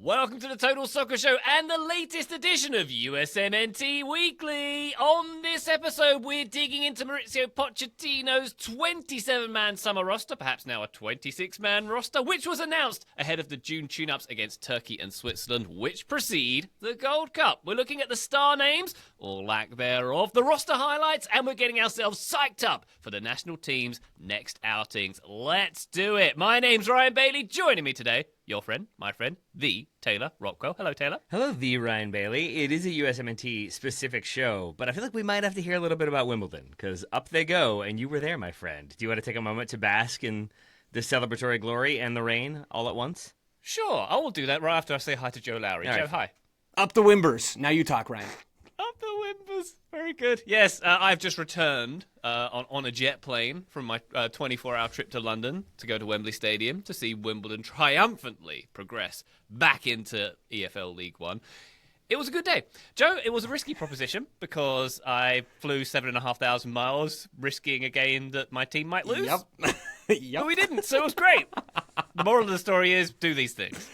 Welcome to the Total Soccer Show and the latest edition of USMNT Weekly. On this episode, we're digging into Mauricio Pochettino's 27-man summer roster, perhaps now a 26-man roster, which was announced ahead of the June tune-ups against Turkey and Switzerland, which precede the Gold Cup. We're looking at the star names, or lack thereof, the roster highlights, and we're getting ourselves psyched up for the national team's next outings. Let's do it. My name's Ryan Bailey. Joining me today, your friend, my friend, the Taylor Rockwell. Hello, Taylor. Hello, the Ryan Bailey. It is a USMNT specific show, but I feel like we might have to hear a little bit about Wimbledon, because up they go, and you were there, my friend. Do you want to take a moment to bask in the celebratory glory and the rain all at once? Sure, I will do that right after I say hi to Joe Lowry. All Joe, right. hi. Up the Wimbers. Now you talk, Ryan. Up the Wimbers. Very good. Yes, I've just returned on a jet plane from my 24-hour trip to London to go to Wembley Stadium to see Wimbledon triumphantly progress back into EFL League One. It was a good day. Joe, it was a risky proposition because I flew 7,500 miles, risking a game that my team might lose. Yep. But we didn't, so it was great. The moral of the story is, do these things.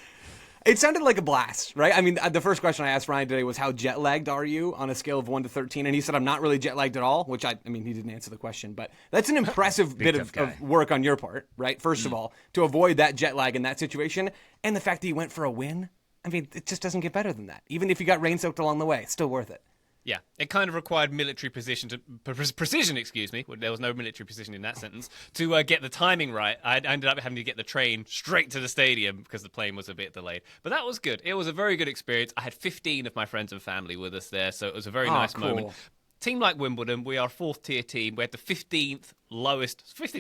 It sounded like a blast, right? I mean, the first question I asked Ryan today was, how jet-lagged are you on a scale of 1 to 13? And he said, I'm not really jet-lagged at all, which I mean, he didn't answer the question. But that's an impressive bit of work on your part, right? First of all, to avoid that jet lag in that situation. And the fact that you went for a win, I mean, it just doesn't get better than that. Even if you got rain-soaked along the way, it's still worth it. Yeah, it kind of required military precision. There was no military precision in that sentence. To get the timing right, I ended up having to get the train straight to the stadium because the plane was a bit delayed. But that was good. It was a very good experience. I had 15 of my friends and family with us there, so it was a very nice moment. Team like Wimbledon, we are a fourth-tier team. We had the 15th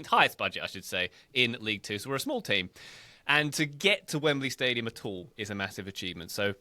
highest budget, I should say, in League Two. So we're a small team. And to get to Wembley Stadium at all is a massive achievement. So,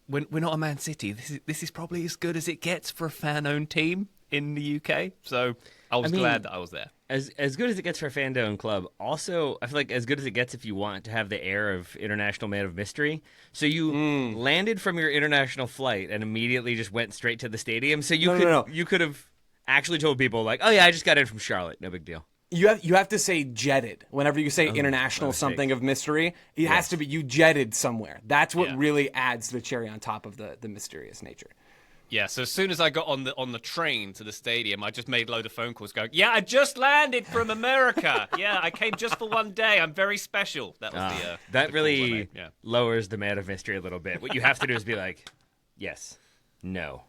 we're not a Man City. This is probably as good as it gets for a fan-owned team in the UK. So I was glad that I was there. As good as it gets for a fan-owned club, also, I feel like as good as it gets if you want to have the air of international man of mystery. So you landed from your international flight and immediately just went straight to the stadium. So you could have actually told people, like, oh, yeah, I just got in from Charlotte. No big deal. You have to say jetted. Whenever you say international something of mystery, it has to be you jetted somewhere. That's what really adds the cherry on top of the mysterious nature. Yeah, so as soon as I got on the train to the stadium, I just made a load of phone calls going, yeah, I just landed from America. Yeah, I came just for one day. I'm very special. That was that really lowers the man of mystery a little bit. What you have to do is be like, yes, no,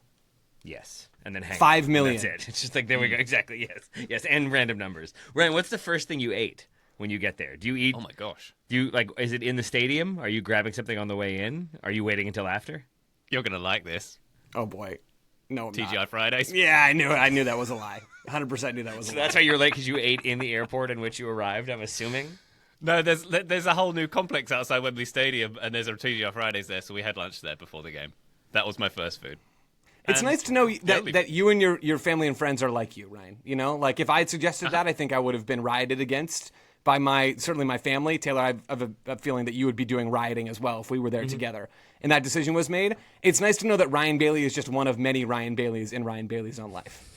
yes. And then hang 5 million. That's it. It's just like, there we go. Exactly. Yes. And random numbers. Ryan, what's the first thing you ate when you get there? Do you eat? Oh my gosh. Is it in the stadium? Are you grabbing something on the way in? Are you waiting until after? You're going to like this. Oh boy. No, I'm TGI not. Fridays. Yeah, I knew it. I knew that was a lie. 100% knew that was a lie. So that's why you're late, because you ate in the airport in which you arrived, I'm assuming? No, there's a whole new complex outside Wembley Stadium, and there's a TGI Fridays there, so we had lunch there before the game. That was my first food. It's nice to know that you and your family and friends are like you, Ryan. You know, like if I had suggested that, I think I would have been rioted against by certainly my family. Taylor, I have a feeling that you would be doing rioting as well if we were there together and that decision was made. It's nice to know that Ryan Bailey is just one of many Ryan Baileys in Ryan Bailey's own life.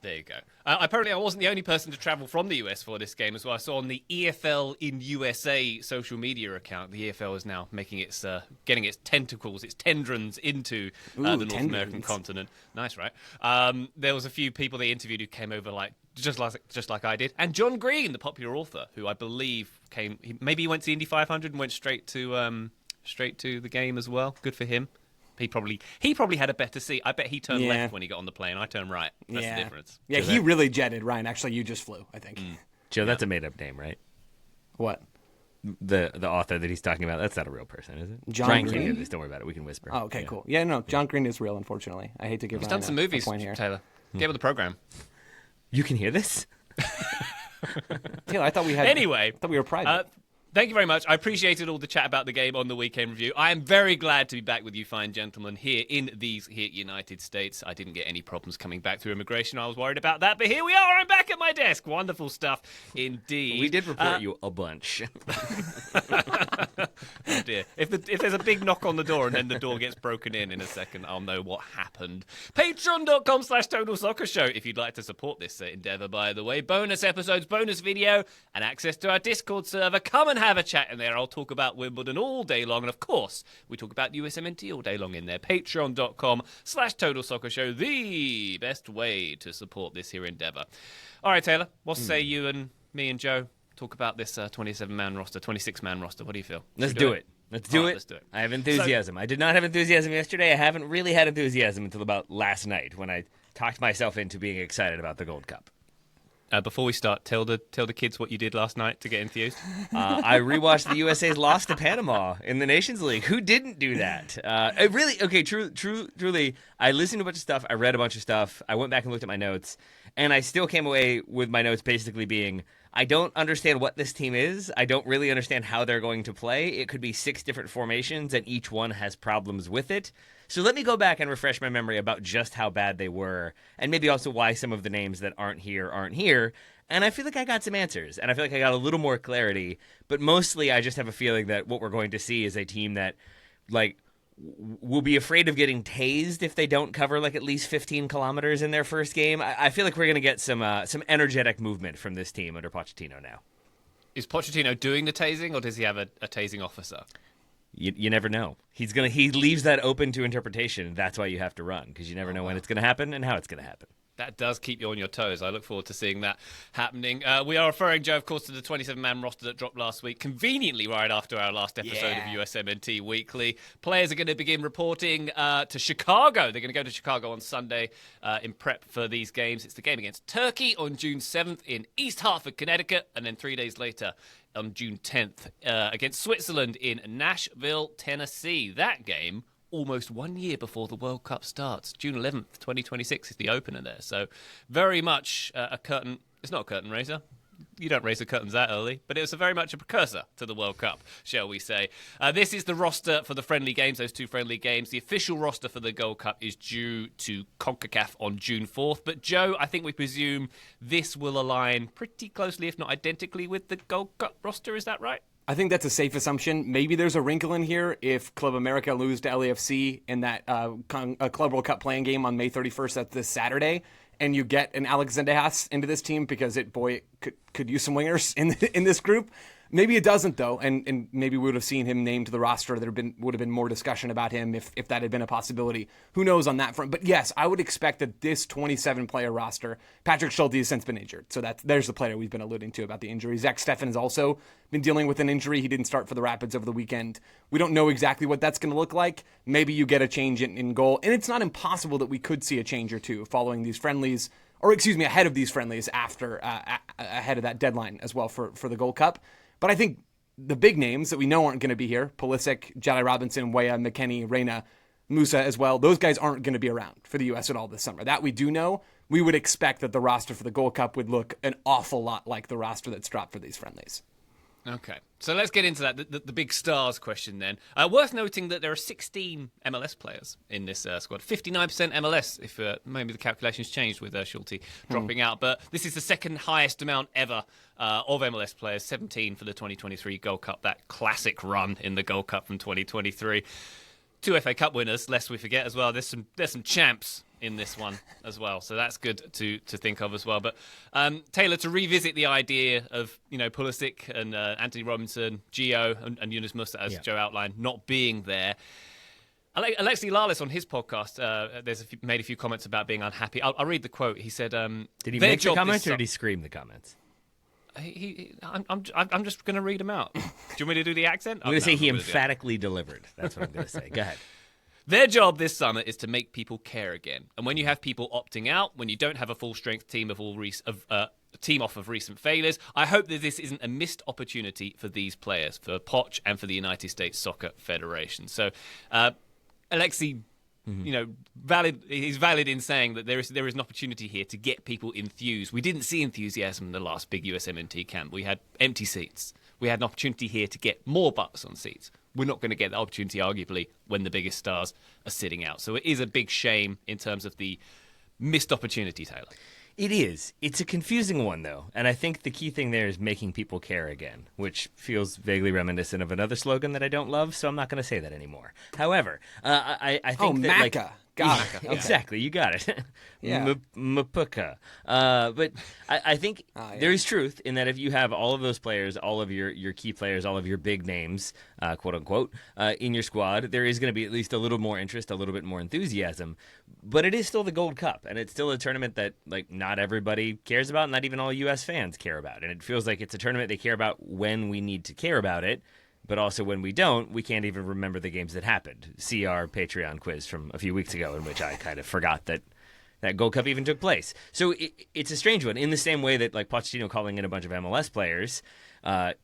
There you go. Apparently, I wasn't the only person to travel from the US for this game as well. I saw on the EFL in USA social media account, the EFL is now making getting its tentacles, its tendrons into the North American continent. Nice, right? There was a few people they interviewed who came over just like I did, and John Green, the popular author, who I believe maybe he went to the Indy 500 and went straight to the game as well. Good for him. He probably had a better seat. I bet he turned left when he got on the plane. I turned right. That's the difference. Yeah, he really jetted, Ryan. Actually, you just flew, I think. Joe, that's a made-up name, right? What? The author that he's talking about, that's not a real person, is it? John Ryan Green? can't hear this. Don't worry about it. We can whisper. Oh, okay, cool. Yeah, no, John Green is real, unfortunately. I hate to give He's Ryan done some a movies, point here. Taylor. Get with the program. You can hear this? Taylor, I thought we were private. Thank you very much. I appreciated all the chat about the game on the weekend review. I am very glad to be back with you fine gentlemen here in these United States. I didn't get any problems coming back through immigration. I was worried about that, but here we are. I'm back at my desk. Wonderful stuff indeed. We did report you a bunch. Oh dear. If there's a big knock on the door and then the door gets broken in a second, I'll know what happened. Patreon.com/Total Soccer Show if you'd like to support this endeavor, by the way. Bonus episodes, bonus video, and access to our Discord server. Come and have a chat in there. I'll talk about Wimbledon all day long. And, of course, we talk about USMNT all day long in there. Patreon.com/Total Soccer Show, the best way to support this here endeavour. All right, Taylor, what say you and me and Joe talk about this 27-man roster, 26-man roster? What do you feel? Let's do it. Let's do it. Let's do it. I have enthusiasm. I did not have enthusiasm yesterday. I haven't really had enthusiasm until about last night when I talked myself into being excited about the Gold Cup. Before we start, tell the kids what you did last night to get enthused. I rewatched the USA's loss to Panama in the Nations League. Who didn't do that? Truly, I listened to a bunch of stuff. I read a bunch of stuff. I went back and looked at my notes, and I still came away with my notes basically being, I don't understand what this team is. I don't really understand how they're going to play. It could be 6 different formations, and each one has problems with it. So let me go back and refresh my memory about just how bad they were, and maybe also why some of the names that aren't here. And I feel like I got some answers, and I feel like I got a little more clarity. But mostly I just have a feeling that what we're going to see is a team that, will be afraid of getting tased if they don't cover at least 15 kilometers in their first game. I feel like we're going to get some energetic movement from this team under Pochettino now. Is Pochettino doing the tasing, or does he have a tasing officer? You never know. He leaves that open to interpretation. That's why you have to run, because you never know when it's going to happen and how it's going to happen. That does keep you on your toes. I look forward to seeing that happening. We are referring, Joe, of course, to the 27-man roster that dropped last week, conveniently right after our last episode of USMNT Weekly. Players are going to begin reporting to Chicago. They're going to go to Chicago on Sunday in prep for these games. It's the game against Turkey on June 7th in East Hartford, Connecticut, and then 3 days later on June 10th against Switzerland in Nashville, Tennessee. That game almost 1 year before the World Cup starts. June 11th, 2026 is the opener there. So very much a curtain. It's not a curtain raiser. You don't raise the curtains that early, but it was very much a precursor to the World Cup, shall we say. This is the roster for the friendly games, those 2 friendly games. The official roster for the Gold Cup is due to CONCACAF on June 4th. But, Joe, I think we presume this will align pretty closely, if not identically, with the Gold Cup roster. Is that right? I think that's a safe assumption. Maybe there's a wrinkle in here if Club America lose to LAFC in that Club World Cup playing game on May 31st. That's this Saturday. And you get an Alex Zendejas into this team because it could use some wingers in this group. Maybe it doesn't, though, and maybe we would have seen him named to the roster. There would have been more discussion about him if that had been a possibility. Who knows on that front? But yes, I would expect that this 27-player roster, Patrick Schulte has since been injured. So there's the player we've been alluding to about the injury. Zach Steffen has also been dealing with an injury. He didn't start for the Rapids over the weekend. We don't know exactly what that's going to look like. Maybe you get a change in goal. And it's not impossible that we could see a change or two following these friendlies, or ahead of these friendlies ahead of that deadline as well for the Gold Cup. But I think the big names that we know aren't going to be here, Pulisic, Jedi Robinson, Weah, McKennie, Reyna, Musa as well, those guys aren't going to be around for the U.S. at all this summer. That we do know. We would expect that the roster for the Gold Cup would look an awful lot like the roster that's dropped for these friendlies. Okay, so let's get into that, the big stars question then. Worth noting that there are 16 MLS players in this squad. 59% MLS, if maybe the calculations changed with Schulte dropping out. But this is the second highest amount ever of MLS players, 17 for the 2023 Gold Cup, that classic run in the Gold Cup from 2023. 2 FA Cup winners, lest we forget as well. There's some champs in this one as well, so that's good to think of as well. But Taylor, to revisit the idea of Pulisic and Anthony Robinson, Gio and Yunus Musa, as Joe outlined, not being there. Alexi Lalas on his podcast made a few comments about being unhappy. I'll read the quote. He said, "Did he make the comments or did he scream the comments?" I'm just going to read them out. Do you want me to do the accent? I'm going to say he emphatically delivered. That's what I'm going to say. Go ahead. Their job this summer is to make people care again. And when you have people opting out, when you don't have a full-strength team team off of recent failures, I hope that this isn't a missed opportunity for these players, for Poch and for the United States Soccer Federation. So, Alexi, he's valid in saying that there is an opportunity here to get people enthused. We didn't see enthusiasm in the last big USMNT camp. We had empty seats. We had an opportunity here to get more butts on seats. We're not going to get that opportunity, arguably, when the biggest stars are sitting out. So it is a big shame in terms of the missed opportunity, Taylor. It is. It's a confusing one, though. And I think the key thing there is making people care again, which feels vaguely reminiscent of another slogan that I don't love, so I'm not going to say that anymore. However, I think that... Macca. Got it. Okay. Exactly, you got it. Yeah. Mapuka. But I think there is truth in that if you have all of those players, all of your key players, all of your big names, quote unquote, in your squad, there is going to be at least a little more interest, a little bit more enthusiasm. But it is still the Gold Cup, and it's still a tournament that like not everybody cares about, not even all U.S. fans care about. And it feels like it's a tournament they care about when we need to care about it. But also when we don't, we can't even remember the games that happened. See our Patreon quiz from a few weeks ago in which I kind of forgot that Gold Cup even took place. So it's a strange one in the same way that like Pochettino calling in a bunch of MLS players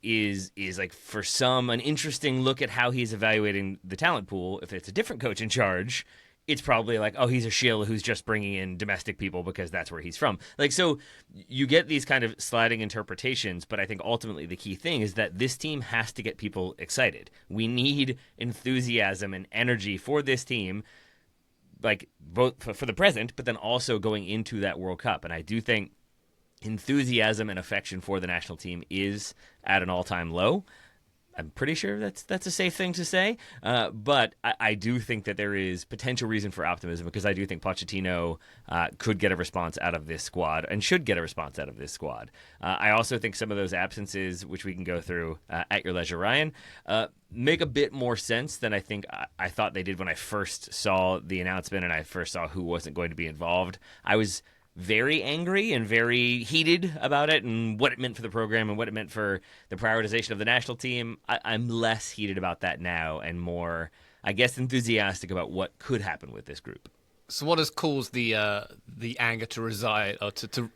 is like for some an interesting look at how he's evaluating the talent pool. If it's a different coach in charge, it's probably like, oh, he's a shill who's just bringing in domestic people because that's where he's from. Like, so you get these kind of sliding interpretations, but I think ultimately the key thing is that this team has to get people excited. We need enthusiasm and energy for this team, like both for the present, but then also going into that World Cup. And I do think enthusiasm and affection for the national team is at an all-time low. I'm pretty sure that's a safe thing to say, but I do think that there is potential reason for optimism because I do think Pochettino could get a response out of this squad and should get a response out of this squad. I also think some of those absences, which we can go through at your leisure, Ryan, make a bit more sense than I think I thought they did when I first saw the announcement and I first saw who wasn't going to be involved. I was very angry and very heated about it and what it meant for the program and what it meant for the prioritization of the national team. I'm less heated about that now and more, I guess, enthusiastic about what could happen with this group. So what has caused the anger to reside or to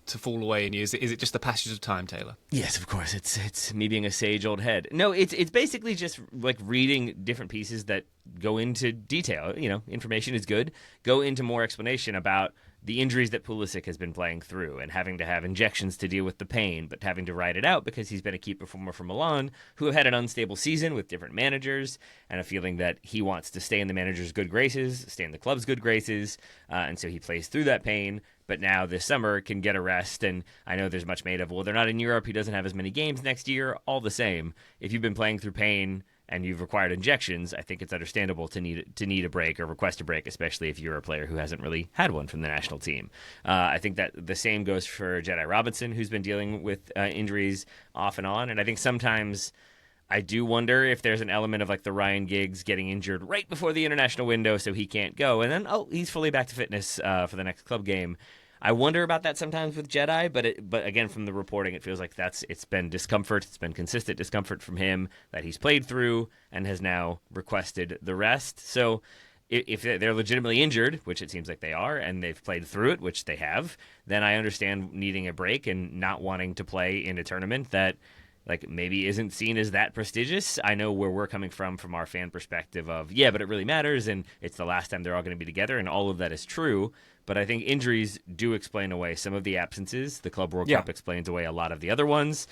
fall away in you? Is it just the passage of time, Taylor? Yes, of course. It's me being a sage old head. No, it's basically just like reading different pieces that go into detail. You know, information is good. Go into more explanation about the injuries that Pulisic has been playing through and having to have injections to deal with the pain, but having to ride it out because he's been a key performer for Milan who have had an unstable season with different managers and a feeling that he wants to stay in the manager's good graces, stay in the club's good graces, and so he plays through that pain, but now this summer can get a rest. And I know there's much made of, well, they're not in Europe, he doesn't have as many games next year. All the same, if you've been playing through pain and you've required injections, I think it's understandable to need a break or request a break, especially if you're a player who hasn't really had one from the national team. I think that the same goes for Jedi Robinson, who's been dealing with injuries off and on. And I think sometimes I do wonder if there's an element of like the Ryan Giggs getting injured right before the international window so he can't go. And then, he's fully back to fitness for the next club game. I wonder about that sometimes with Jedi, but again, from the reporting, it feels like it's been discomfort. It's been consistent discomfort from him that he's played through and has now requested the rest. So if they're legitimately injured, which it seems like they are, and they've played through it, which they have, then I understand needing a break and not wanting to play in a tournament that like maybe isn't seen as that prestigious. I know where we're coming from our fan perspective of, yeah, but it really matters, and it's the last time they're all going to be together, and all of that is true. But I think injuries do explain away some of the absences. The Club World Cup explains away a lot of the other ones.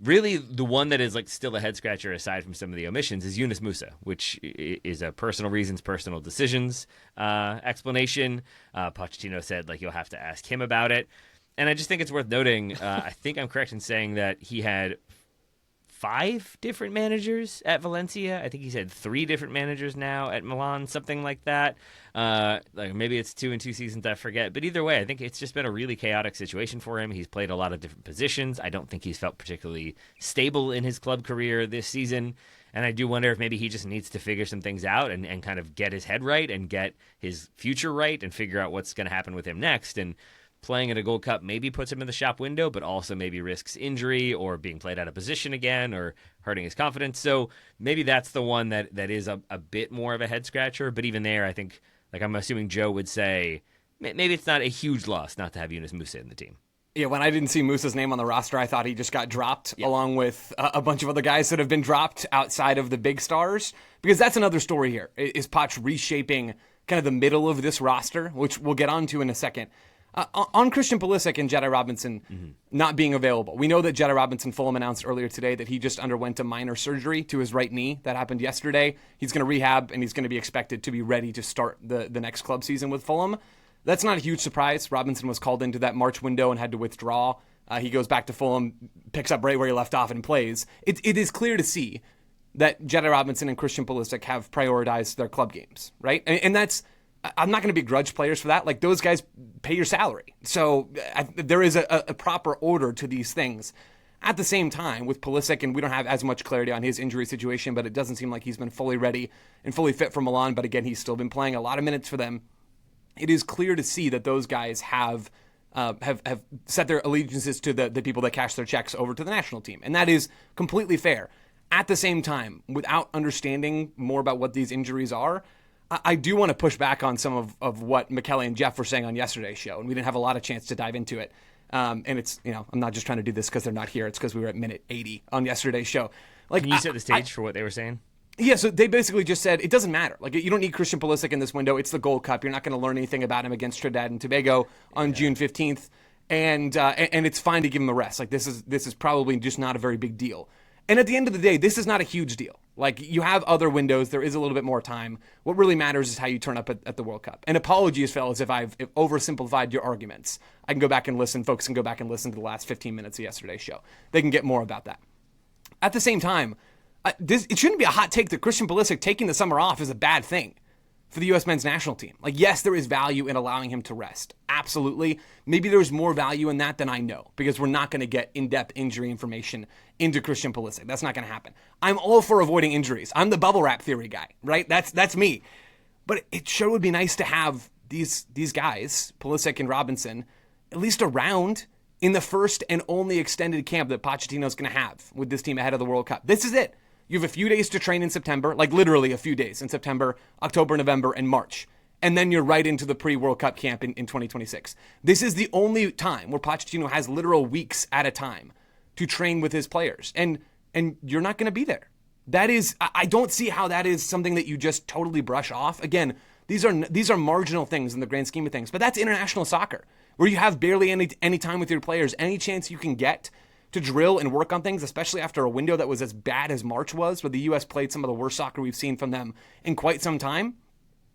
Really, the one that is like still a head scratcher aside from some of the omissions is Yunus Musa, which is a personal reasons, personal decisions explanation. Pochettino said like you'll have to ask him about it. And I just think it's worth noting, I think I'm correct in saying that he had 5 different managers at Valencia. I think he's had 3 different managers now at Milan, something like that. Like maybe it's 2 in 2 seasons, I forget. But either way, I think it's just been a really chaotic situation for him. He's played a lot of different positions. I don't think he's felt particularly stable in his club career this season. And I do wonder if maybe he just needs to figure some things out and kind of get his head right and get his future right and figure out what's going to happen with him next. And playing at a Gold Cup maybe puts him in the shop window, but also maybe risks injury or being played out of position again or hurting his confidence. So maybe that's the one that is a bit more of a head scratcher. But even there, I think, like I'm assuming Joe would say, maybe it's not a huge loss not to have Yunus Musa in the team. Yeah, when I didn't see Musa's name on the roster, I thought he just got dropped along with a bunch of other guys that have been dropped outside of the big stars. Because that's another story here, is Poch reshaping kind of the middle of this roster, which we'll get onto in a second. On Christian Pulisic and Jedi Robinson not being available, we know that Jedi Robinson, Fulham announced earlier today that he just underwent a minor surgery to his right knee. That happened yesterday. He's going to rehab, and he's going to be expected to be ready to start the next club season with Fulham. That's not a huge surprise. Robinson was called into that March window and had to withdraw. He goes back to Fulham, picks up right where he left off, and plays. It is clear to see that Jedi Robinson and Christian Pulisic have prioritized their club games, right? And that's I'm not going to begrudge players for that. Like, those guys pay your salary. So there is a proper order to these things. At the same time, with Pulisic, and we don't have as much clarity on his injury situation, but it doesn't seem like he's been fully ready and fully fit for Milan. But again, he's still been playing a lot of minutes for them. It is clear to see that those guys have set their allegiances to the people that cash their checks over to the national team. And that is completely fair. At the same time, without understanding more about what these injuries are, I do want to push back on some of what Michele and Jeff were saying on yesterday's show, and we didn't have a lot of chance to dive into it. And it's, I'm not just trying to do this because they're not here. It's because we were at minute 80 on yesterday's show. Like, can you set the stage for what they were saying? Yeah, so they basically just said, it doesn't matter. Like, you don't need Christian Pulisic in this window. It's the Gold Cup. You're not going to learn anything about him against Trinidad and Tobago on June 15th. And it's fine to give him a rest. Like, this is probably just not a very big deal. And at the end of the day, this is not a huge deal. Like, you have other windows. There is a little bit more time. What really matters is how you turn up at the World Cup. And apologies, fellas, if I've oversimplified your arguments. I can go back and listen. Folks can go back and listen to the last 15 minutes of yesterday's show. They can get more about that. At the same time, it shouldn't be a hot take that Christian Pulisic taking the summer off is a bad thing for the U.S. men's national team. Like, yes, there is value in allowing him to rest. Absolutely. Maybe there's more value in that than I know, because we're not going to get in-depth injury information into Christian Pulisic. That's not going to happen. I'm all for avoiding injuries. I'm the bubble wrap theory guy, right? That's me. But it sure would be nice to have these guys, Pulisic and Robinson, at least around in the first and only extended camp that Pochettino's going to have with this team ahead of the World Cup. This is it. You have a few days to train in September, like literally a few days in September, October, November, and March. And then you're right into the pre-World Cup camp in 2026. This is the only time where Pochettino has literal weeks at a time to train with his players. And you're not going to be there. That is, I don't see how that is something that you just totally brush off. Again, these are marginal things in the grand scheme of things, but that's international soccer, where you have barely any time with your players, any chance you can get to drill and work on things, especially after a window that was as bad as March was, where the U.S. played some of the worst soccer we've seen from them in quite some time.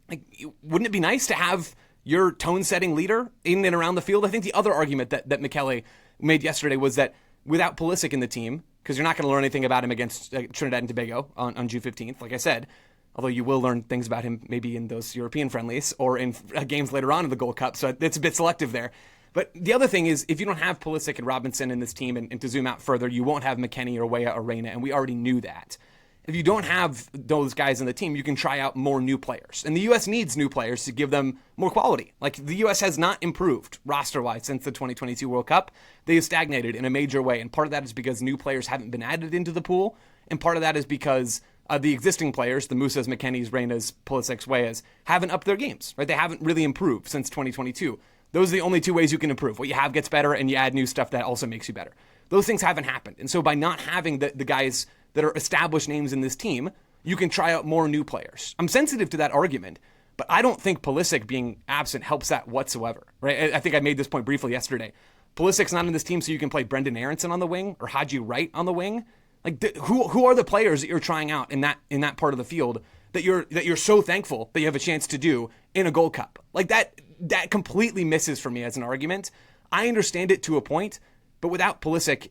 Like, wouldn't it be nice to have your tone-setting leader in and around the field? I think the other argument that Michele made yesterday was that without Pulisic in the team, because you're not going to learn anything about him against Trinidad and Tobago on June 15th, like I said, although you will learn things about him maybe in those European friendlies or in games later on in the Gold Cup, so it's a bit selective there. But the other thing is, if you don't have Pulisic and Robinson in this team, and to zoom out further, you won't have McKennie or Weah or Reyna, and we already knew that. If you don't have those guys in the team, you can try out more new players. And the U.S. needs new players to give them more quality. Like, the U.S. has not improved roster-wise since the 2022 World Cup. They have stagnated in a major way, and part of that is because new players haven't been added into the pool, and part of that is because the existing players, the Musas, McKennies, Reynas, Pulisic's, Weahs, haven't upped their games, right? They haven't really improved since 2022. Those are the only two ways you can improve. What you have gets better, and you add new stuff that also makes you better. Those things haven't happened. And so by not having the guys that are established names in this team, you can try out more new players. I'm sensitive to that argument, but I don't think Pulisic being absent helps that whatsoever, right? I think I made this point briefly yesterday. Pulisic's not in this team so you can play Brendan Aronson on the wing or Haji Wright on the wing. Like, who are the players that you're trying out in that part of the field that you're so thankful that you have a chance to do in a Gold Cup? Like, that completely misses for me as an argument. I understand it to a point, but without Pulisic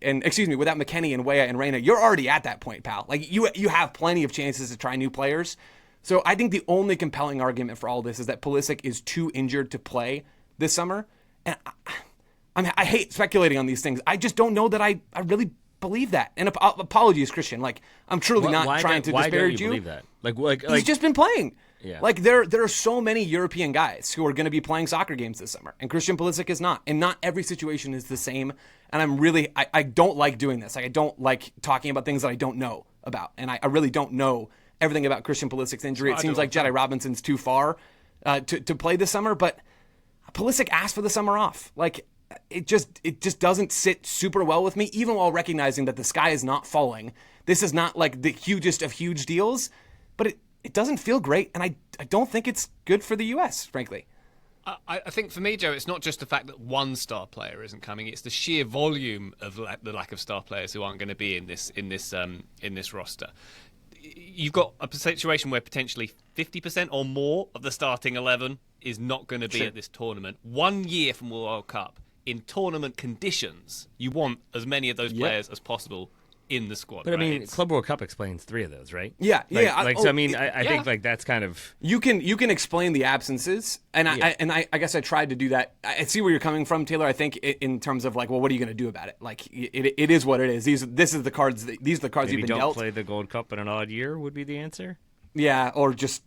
without McKennie and Weah and Reyna, you're already at that point, pal. Like, you have plenty of chances to try new players. So I think the only compelling argument for all this is that Pulisic is too injured to play this summer. And I hate speculating on these things. I just don't know that I really believe that. And apologies, Christian. Like, I'm truly not trying to disparage you. Why don't you believe that? Like he's just been playing. Yeah. Like, there are so many European guys who are going to be playing soccer games this summer, and Christian Pulisic is not. And not every situation is the same. And I don't like doing this. Like, I don't like talking about things that I don't know about. And I really don't know everything about Christian Pulisic's injury. It seems like Jedi Robinson's too far to play this summer, but Pulisic asked for the summer off. Like, it just doesn't sit super well with me, even while recognizing that the sky is not falling. This is not like the hugest of huge deals, but it doesn't feel great, and I don't think it's good for the U.S., frankly. I think for me, Joe, it's not just the fact that one star player isn't coming; it's the sheer volume of the lack of star players who aren't going to be in this roster. You've got a situation where potentially 50% or more of the starting 11 is not going to be at this tournament. 1 year from the World Cup, in tournament conditions, you want as many of those players as possible in the squad. But right? I mean, Club World Cup explains 3 of those, right? Yeah, yeah. I think like that's kind of you can explain the absences, and I guess I tried to do that. I see where you're coming from, Taylor. I think in terms of like, well, what are you going to do about it? Like, it is what it is. These are the cards you've been don't dealt. play the Gold Cup in an odd year would be the answer. Yeah, or just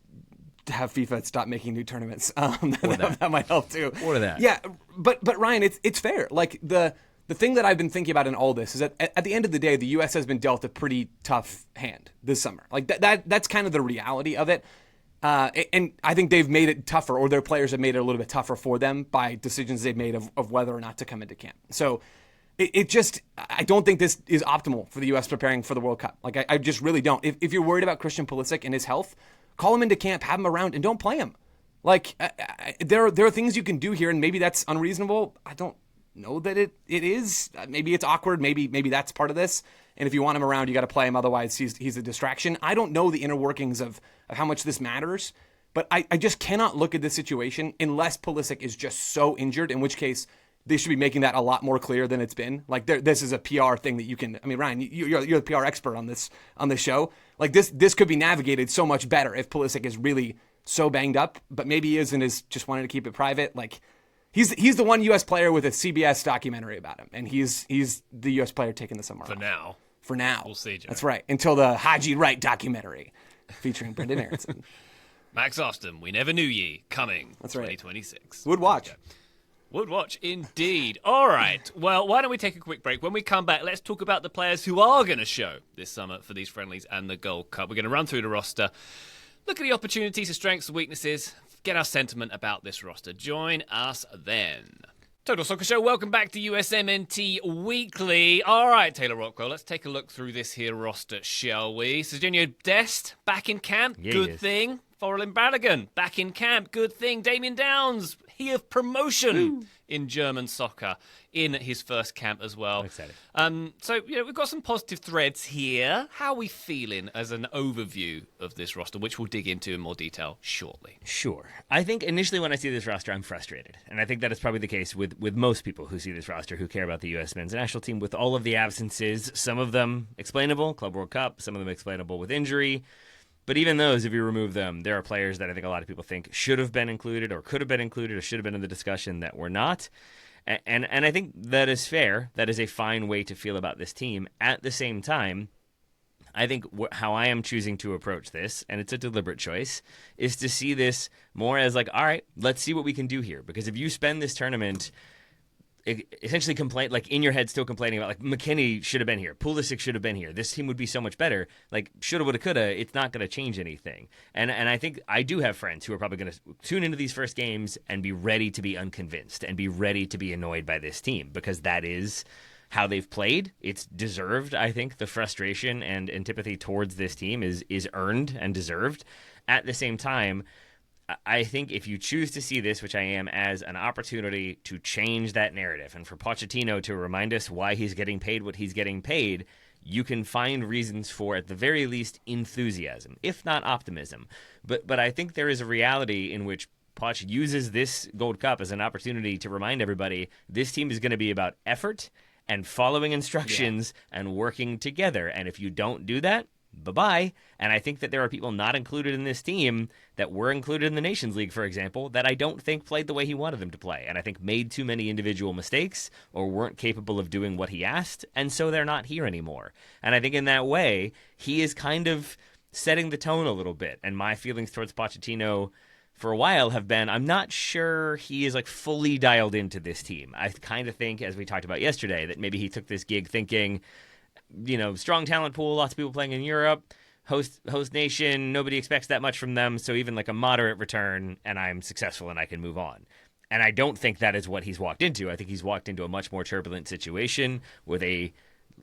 have FIFA stop making new tournaments. That might help too. Or that. Yeah, but Ryan, it's fair. Like the thing that I've been thinking about in all this is that at the end of the day, the U.S. has been dealt a pretty tough hand this summer. Like that's kind of the reality of it. And I think they've made it tougher, or their players have made it a little bit tougher for them by decisions they've made of whether or not to come into camp. So I don't think this is optimal for the U.S. preparing for the World Cup. Like I just really don't. If you're worried about Christian Pulisic and his health, call him into camp, have him around, and don't play him. Like there are things you can do here, and maybe that's unreasonable. I don't know that it is. Maybe it's awkward. Maybe that's part of this. And if you want him around, you got to play him. Otherwise, he's a distraction. I don't know the inner workings of how much this matters, but I just cannot look at this situation unless Pulisic is just so injured, in which case they should be making that a lot more clear than it's been. Like this is a PR thing that you can. I mean, Ryan, you're the PR expert on this show. Like this could be navigated so much better if Pulisic is really so banged up, but maybe he is and is just wanting to keep it private. Like he's the one U.S. player with a CBS documentary about him, and he's the U.S. player taking the summer off. For now, we'll see. Joe. That's right. Until the Haji Wright documentary featuring Brendan Aronson. Max Austin, we never knew ye coming. That's right. 2026. Would watch. Okay. Would watch, indeed. All right. Well, why don't we take a quick break? When we come back, let's talk about the players who are going to show this summer for these friendlies and the Gold Cup. We're going to run through the roster, look at the opportunities, the strengths, the weaknesses, get our sentiment about this roster. Join us then. Total Soccer Show, welcome back to USMNT Weekly. All right, Taylor Rockwell, let's take a look through this here roster, shall we? Serginho Dest, back in camp, yeah, good thing. Forlin Balogun, back in camp, good thing. Damien Downs, he of promotion in German soccer in his first camp as well. I'm excited. So, we've got some positive threads here. How are we feeling as an overview of this roster, which we'll dig into in more detail shortly? Sure. I think initially when I see this roster, I'm frustrated. And I think that is probably the case with most people who see this roster who care about the U.S. men's national team with all of the absences, some of them explainable, Club World Cup, some of them explainable with injury. But even those, if you remove them, there are players that I think a lot of people think should have been included or could have been included or should have been in the discussion that were not. And I think that is fair. That is a fine way to feel about this team. At the same time, I think how I am choosing to approach this, and it's a deliberate choice, is to see this more as like, all right, let's see what we can do here. Because if you spend this tournament essentially like in your head still complaining about like McKinney should have been here, Pulisic should have been here, this team would be so much better, like shoulda, woulda, coulda, it's not going to change anything. And I think I do have friends who are probably going to tune into these first games and be ready to be unconvinced and be ready to be annoyed by this team because that is how they've played. It's deserved. I think the frustration and antipathy towards this team is earned and deserved. At the same time, I think if you choose to see this, which I am, as an opportunity to change that narrative and for Pochettino to remind us why he's getting paid what he's getting paid, you can find reasons for, at the very least, enthusiasm, if not optimism. But I think there is a reality in which Poch uses this Gold Cup as an opportunity to remind everybody this team is going to be about effort and following instructions and working together. And if you don't do that, bye-bye. And I think that there are people not included in this team that were included in the Nations League, for example, that I don't think played the way he wanted them to play. And I think made too many individual mistakes or weren't capable of doing what he asked. And so they're not here anymore. And I think in that way, he is kind of setting the tone a little bit. And my feelings towards Pochettino for a while have been, I'm not sure he is like fully dialed into this team. I kind of think, as we talked about yesterday, that maybe he took this gig thinking, strong talent pool, lots of people playing in Europe, host nation, nobody expects that much from them, so even like a moderate return, and I'm successful and I can move on. And I don't think that is what he's walked into. I think he's walked into a much more turbulent situation with a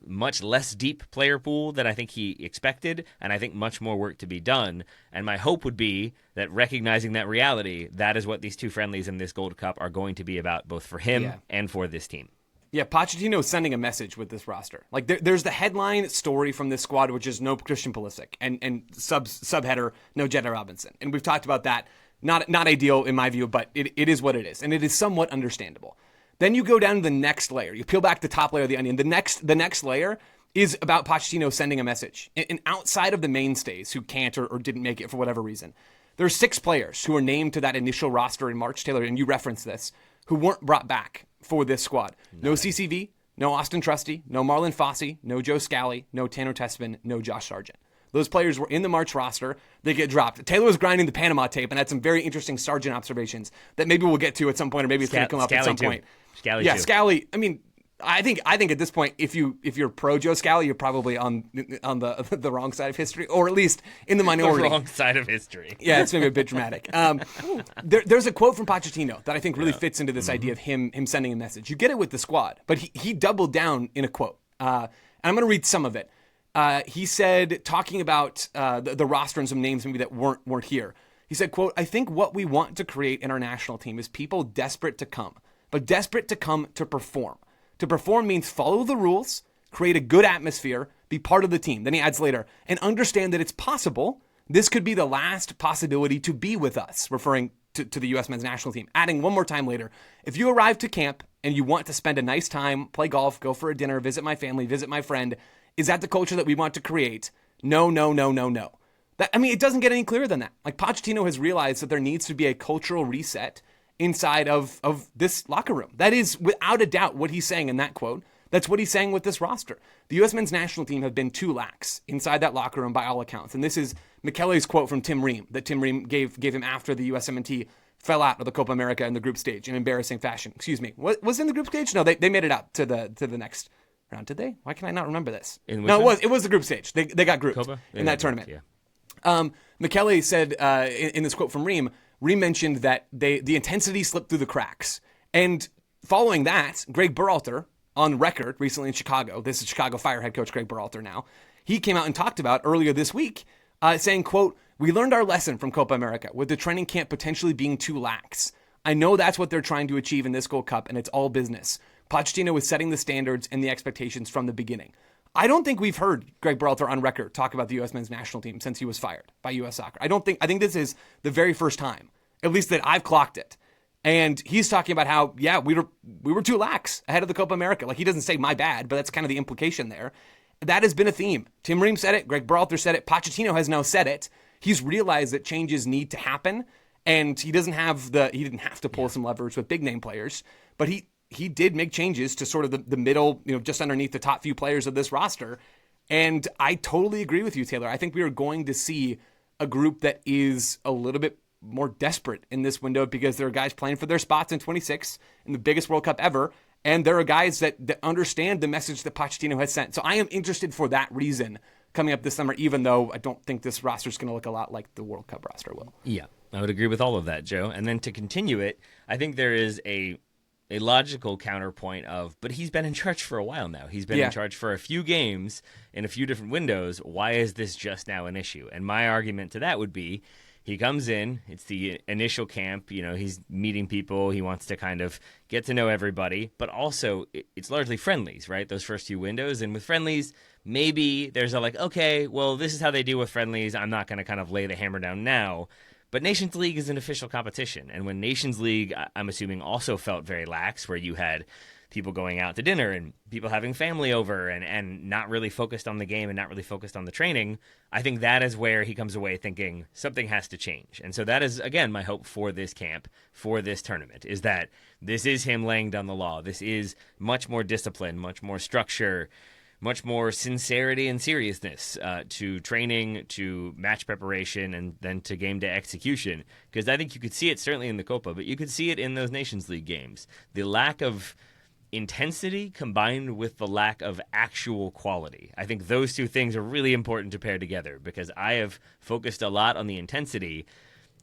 much less deep player pool than I think he expected, and I think much more work to be done. And my hope would be that recognizing that reality, that is what these two friendlies in this Gold Cup are going to be about, both for him and for this team. Yeah, Pochettino is sending a message with this roster. Like there's the headline story from this squad, which is no Christian Pulisic, and subheader no Jetta Robinson. And we've talked about that. Not ideal in my view, but it is what it is, and it is somewhat understandable. Then you go down to the next layer. You peel back the top layer of the onion. The next layer is about Pochettino sending a message. And outside of the mainstays who can't or didn't make it for whatever reason, there are 6 players who were named to that initial roster in March, Taylor, and you referenced this, who weren't brought back for this squad. No CCV, no Austin Trusty, no Marlon Fossey, no Joe Scally, no Tanner Tessman, no Josh Sargent. Those players were in the March roster. They get dropped. Taylor was grinding the Panama tape and had some very interesting Sargent observations that maybe we'll get to at some point, or maybe it's going to come up at some point. Scally yeah, too. Scally. I mean, I think at this point, if you're pro Joe Scally, you're probably on the wrong side of history, or at least in the minority. The wrong side of history. Yeah, it's maybe a bit dramatic. There's a quote from Pochettino that I think really fits into this idea of him sending a message. You get it with the squad, but he doubled down in a quote, and I'm going to read some of it. He said, talking about the roster and some names maybe that weren't here. He said, quote, "I think what we want to create in our national team is people desperate to come, but desperate to come to perform. To perform means follow the rules, create a good atmosphere, be part of the team." Then he adds later, "and understand that it's possible this could be the last possibility to be with us," referring to the U.S. men's national team. Adding one more time later, "If you arrive to camp and you want to spend a nice time, play golf, go for a dinner, visit my family, visit my friend, is that the culture that we want to create? No, no, no, no, no." It doesn't get any clearer than that. Like, Pochettino has realized that there needs to be a cultural reset inside of this locker room. That is, without a doubt, what he's saying in that quote. That's what he's saying with this roster. The U.S. men's national team have been too lax inside that locker room by all accounts. And this is Michele's quote from Tim Ream, that Tim Ream gave him after the USMNT fell out of the Copa America in the group stage in embarrassing fashion. Excuse me. Was it in the group stage? No, they made it out to the next round. Did they? Why can I not remember this? No, it was the group stage. They got grouped in that tournament. Yeah. Michele said in this quote from Ream mentioned that the intensity slipped through the cracks. And following that, Greg Berhalter, on record recently in Chicago, this is Chicago Fire head coach Greg Berhalter now, he came out and talked about earlier this week, saying, quote, "We learned our lesson from Copa America with the training camp potentially being too lax. I know that's what they're trying to achieve in this Gold Cup, and it's all business. Pochettino is setting the standards and the expectations from the beginning." I don't think we've heard Greg Berhalter on record talk about the U.S. men's national team since he was fired by U.S. Soccer. I think this is the very first time, at least that I've clocked it. And he's talking about how, we were too lax ahead of the Copa America. Like, he doesn't say my bad, but that's kind of the implication there. That has been a theme. Tim Ream said it. Greg Berhalter said it. Pochettino has now said it. He's realized that changes need to happen, and he didn't have to pull some levers with big name players, but he did make changes to sort of the middle, just underneath the top few players of this roster. And I totally agree with you, Taylor. I think we are going to see a group that is a little bit more desperate in this window, because there are guys playing for their spots in 26 in the biggest World Cup ever. And there are guys that understand the message that Pochettino has sent. So I am interested for that reason coming up this summer, even though I don't think this roster is going to look a lot like the World Cup roster will. Yeah, I would agree with all of that, Joe. And then to continue it, I think there is a logical counterpoint but he's been in charge for a while now. He's been in charge for a few games in a few different windows. Why is this just now an issue? And my argument to that would be, he comes in, it's the initial camp, he's meeting people, he wants to kind of get to know everybody, but also it's largely friendlies, right? Those first few windows. And with friendlies, maybe there's okay, well, this is how they deal with friendlies. I'm not going to kind of lay the hammer down now. But Nations League is an official competition. And when Nations League, I'm assuming, also felt very lax, where you had people going out to dinner and people having family over and not really focused on the game and not really focused on the training, I think that is where he comes away thinking something has to change. And so that is, again, my hope for this camp, for this tournament, is that this is him laying down the law. This is much more discipline, much more structure, much more sincerity and seriousness to training, to match preparation, and then to game day execution. Because I think you could see it certainly in the Copa, but you could see it in those Nations League games. The lack of intensity combined with the lack of actual quality. I think those two things are really important to pair together, because I have focused a lot on the intensity.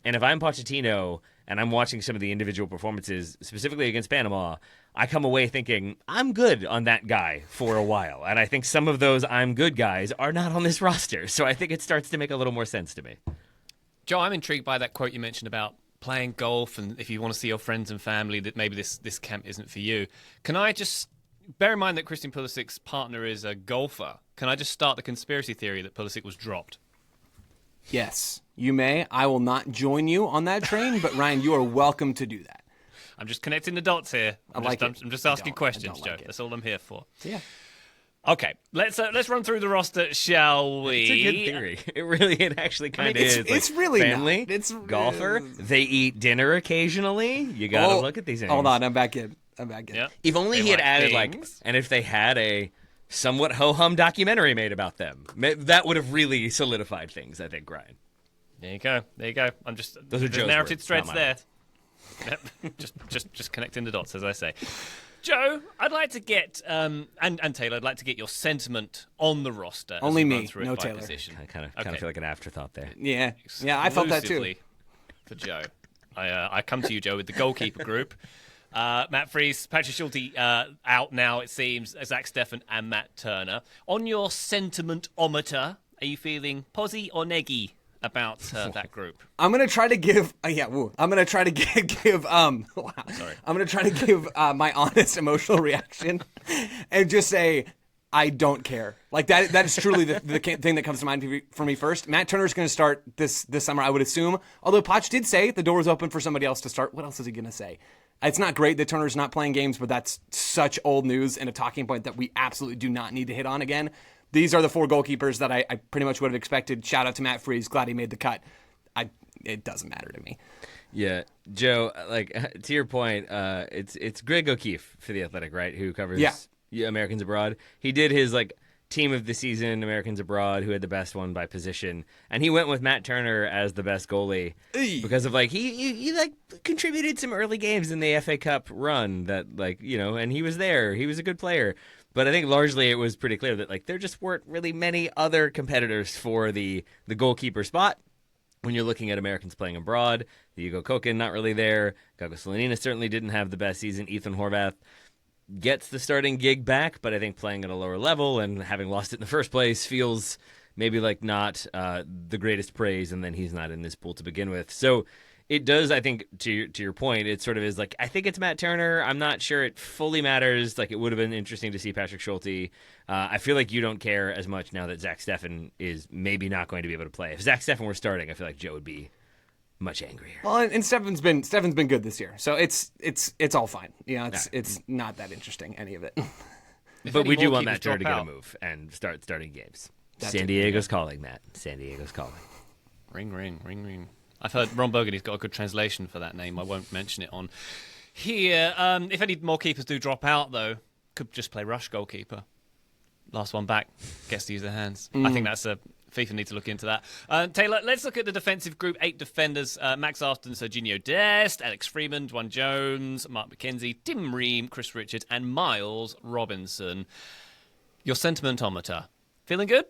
And if I'm Pochettino and I'm watching some of the individual performances, specifically against Panama, I come away thinking, I'm good on that guy for a while. And I think some of those I'm good guys are not on this roster. So I think it starts to make a little more sense to me. Joe, I'm intrigued by that quote you mentioned about playing golf, and if you want to see your friends and family, that maybe this camp isn't for you. Can I just bear in mind that Christian Pulisic's partner is a golfer? Can I just start the conspiracy theory that Pulisic was dropped? Yes, you may. I will not join you on that train, but Ryan, you are welcome to do that. I'm just connecting the dots here. I'm just asking questions, Joe. Like That's all I'm here for. Yeah. Okay, let's run through the roster, shall we? It's a good theory. It actually kind of is. It's like, really family. not. It's golfer. They eat dinner occasionally. You got to look at these names. Hold on, I'm back in. Yep. If only he had added and if they had a somewhat ho-hum documentary made about them, that would have really solidified things. I think, Ryan. There you go. Those are Joe's narrative words, threads not there. Yep. just connecting the dots, as I say. Joe, I'd like to get and Taylor, I'd like to get your sentiment on the roster. Only as we me, run through no it by Taylor. position. I kind of feel like an afterthought there. Yeah, I felt that too. Exclusively for Joe, I come to you, Joe, with the goalkeeper group. Matt Freese, Patrick Schulte out now, it seems. Zach Steffen and Matt Turner. On your sentiment-ometer, are you feeling posy or neggy about that group? I'm gonna try to give. I'm gonna try to give. Wow. Sorry. I'm gonna try to give my honest emotional reaction, and just say I don't care. Like that. That is truly the thing that comes to mind for me first. Matt Turner's gonna start this summer, I would assume. Although Poch did say the door was open for somebody else to start. What else is he gonna say? It's not great that Turner's not playing games, but that's such old news and a talking point that we absolutely do not need to hit on again. These are the 4 goalkeepers that I pretty much would have expected. Shout out to Matt Freese. Glad he made the cut. It doesn't matter to me. Yeah, Joe. Like to your point, it's Greg O'Keefe for the Athletic, right? Who covers Americans abroad. He did his team of the season, Americans abroad, who had the best one by position, and he went with Matt Turner as the best goalie because of he contributed some early games in the FA Cup run that and he was there. He was a good player. But I think largely it was pretty clear that there just weren't really many other competitors for the goalkeeper spot. When you're looking at Americans playing abroad, Hugo Koken not really there. Gago Slonina certainly didn't have the best season. Ethan Horvath gets the starting gig back, but I think playing at a lower level and having lost it in the first place feels maybe not the greatest praise, and then he's not in this pool to begin with. So it does, I think, to your point, it sort of is I think it's Matt Turner. I'm not sure it fully matters. It would have been interesting to see Patrick Schulte. I feel like you don't care as much now that Zach Steffen is maybe not going to be able to play. If Zach Steffen were starting, I feel like Joe would be much angrier. Well, and Steffen's been good this year, so it's all fine. It's not that interesting, any of it. But we do want Matt Turner to get a move and start starting games. San Diego's calling, Matt. San Diego's calling. Ring, ring, ring, ring. I've heard Ron Burgundy's got a good translation for that name. I won't mention it on here. If any more keepers do drop out, though, could just play rush goalkeeper. Last one back gets to use their hands. I think that's FIFA need to look into that. Taylor, let's look at the defensive group. 8 defenders. Max Afton, Serginho Dest, Alex Freeman, Dwan Jones, Mark McKenzie, Tim Ream, Chris Richards, and Miles Robinson. Your sentimentometer. Feeling good?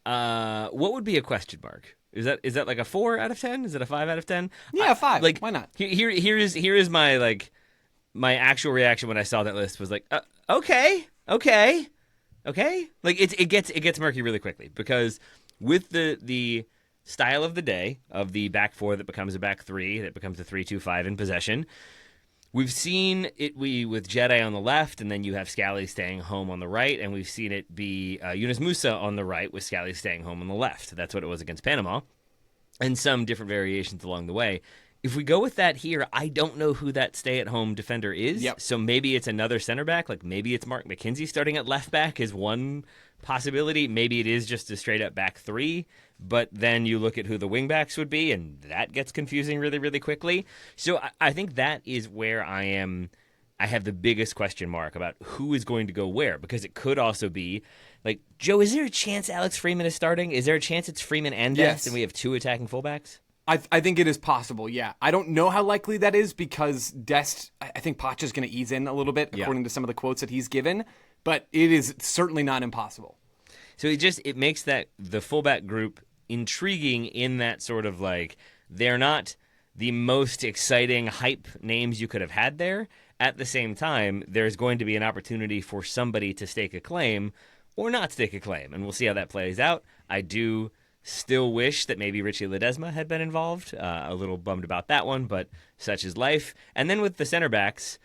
What would be a question mark? Is that like a 4 out of 10? Is it a 5 out of 10? Yeah, 5. Why not? Here is my my actual reaction when I saw that list was okay. It gets murky really quickly because with the style of the day of the back 4 that becomes a back 3 that becomes a 3-2-5 in possession. We've seen it with Jedi on the left, and then you have Scally staying home on the right, and we've seen it be Yunus Musa on the right with Scally staying home on the left. That's what it was against Panama, and some different variations along the way. If we go with that here, I don't know who that stay-at-home defender is. Yep. So maybe it's another center back. Maybe it's Mark McKenzie starting at left back is one possibility. Maybe it is just a straight-up back 3. But then you look at who the wingbacks would be, and that gets confusing really, really quickly. So I think that is where I have the biggest question mark about who is going to go where, because it could also be Joe, is there a chance Alex Freeman is starting? Is there a chance it's Freeman and Dest, and we have 2 attacking fullbacks? I think it is possible, yeah. I don't know how likely that is because Dest, I think Poch is going to ease in a little bit according to some of the quotes that he's given, but it is certainly not impossible. So it makes the fullback group intriguing in that sort of they're not the most exciting hype names you could have had there. At the same time, there's going to be an opportunity for somebody to stake a claim or not stake a claim, and we'll see how that plays out. I do still wish that maybe Richie Ledesma had been involved. A little bummed about that one, but such is life. And then with the center backs,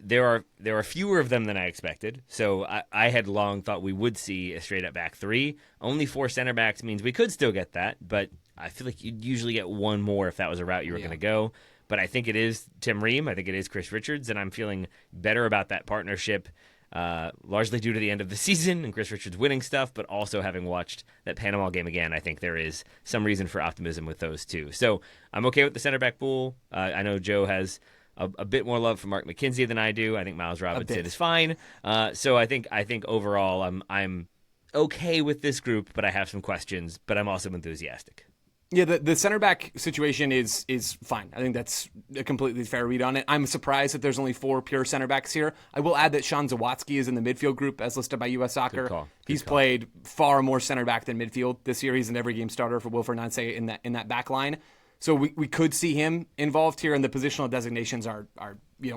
there are fewer of them than I expected. So I had long thought we would see a straight-up back 3. Only 4 center backs means we could still get that, but I feel like you'd usually get one more if that was a route you were going to go. But I think it is Tim Ream. I think it is Chris Richards, and I'm feeling better about that partnership. largely due to the end of the season and Chris Richards winning stuff, but also having watched that Panama game again, I think there is some reason for optimism with those two. So I'm okay with the center back pool. I know Joe has a bit more love for Mark McKenzie than I do. I think Miles Robinson is fine. So I think overall I'm okay with this group, but I have some questions, but I'm also enthusiastic. Yeah, the center back situation is fine. I think that's a completely fair read on it. I'm surprised that there's only 4 pure center backs here. I will add that Sean Zawatsky is in the midfield group as listed by US Soccer. Good call. He's played far more center back than midfield this year. He's an every game starter for Wilfred Nancy in that back line. So we could see him involved here, and the positional designations are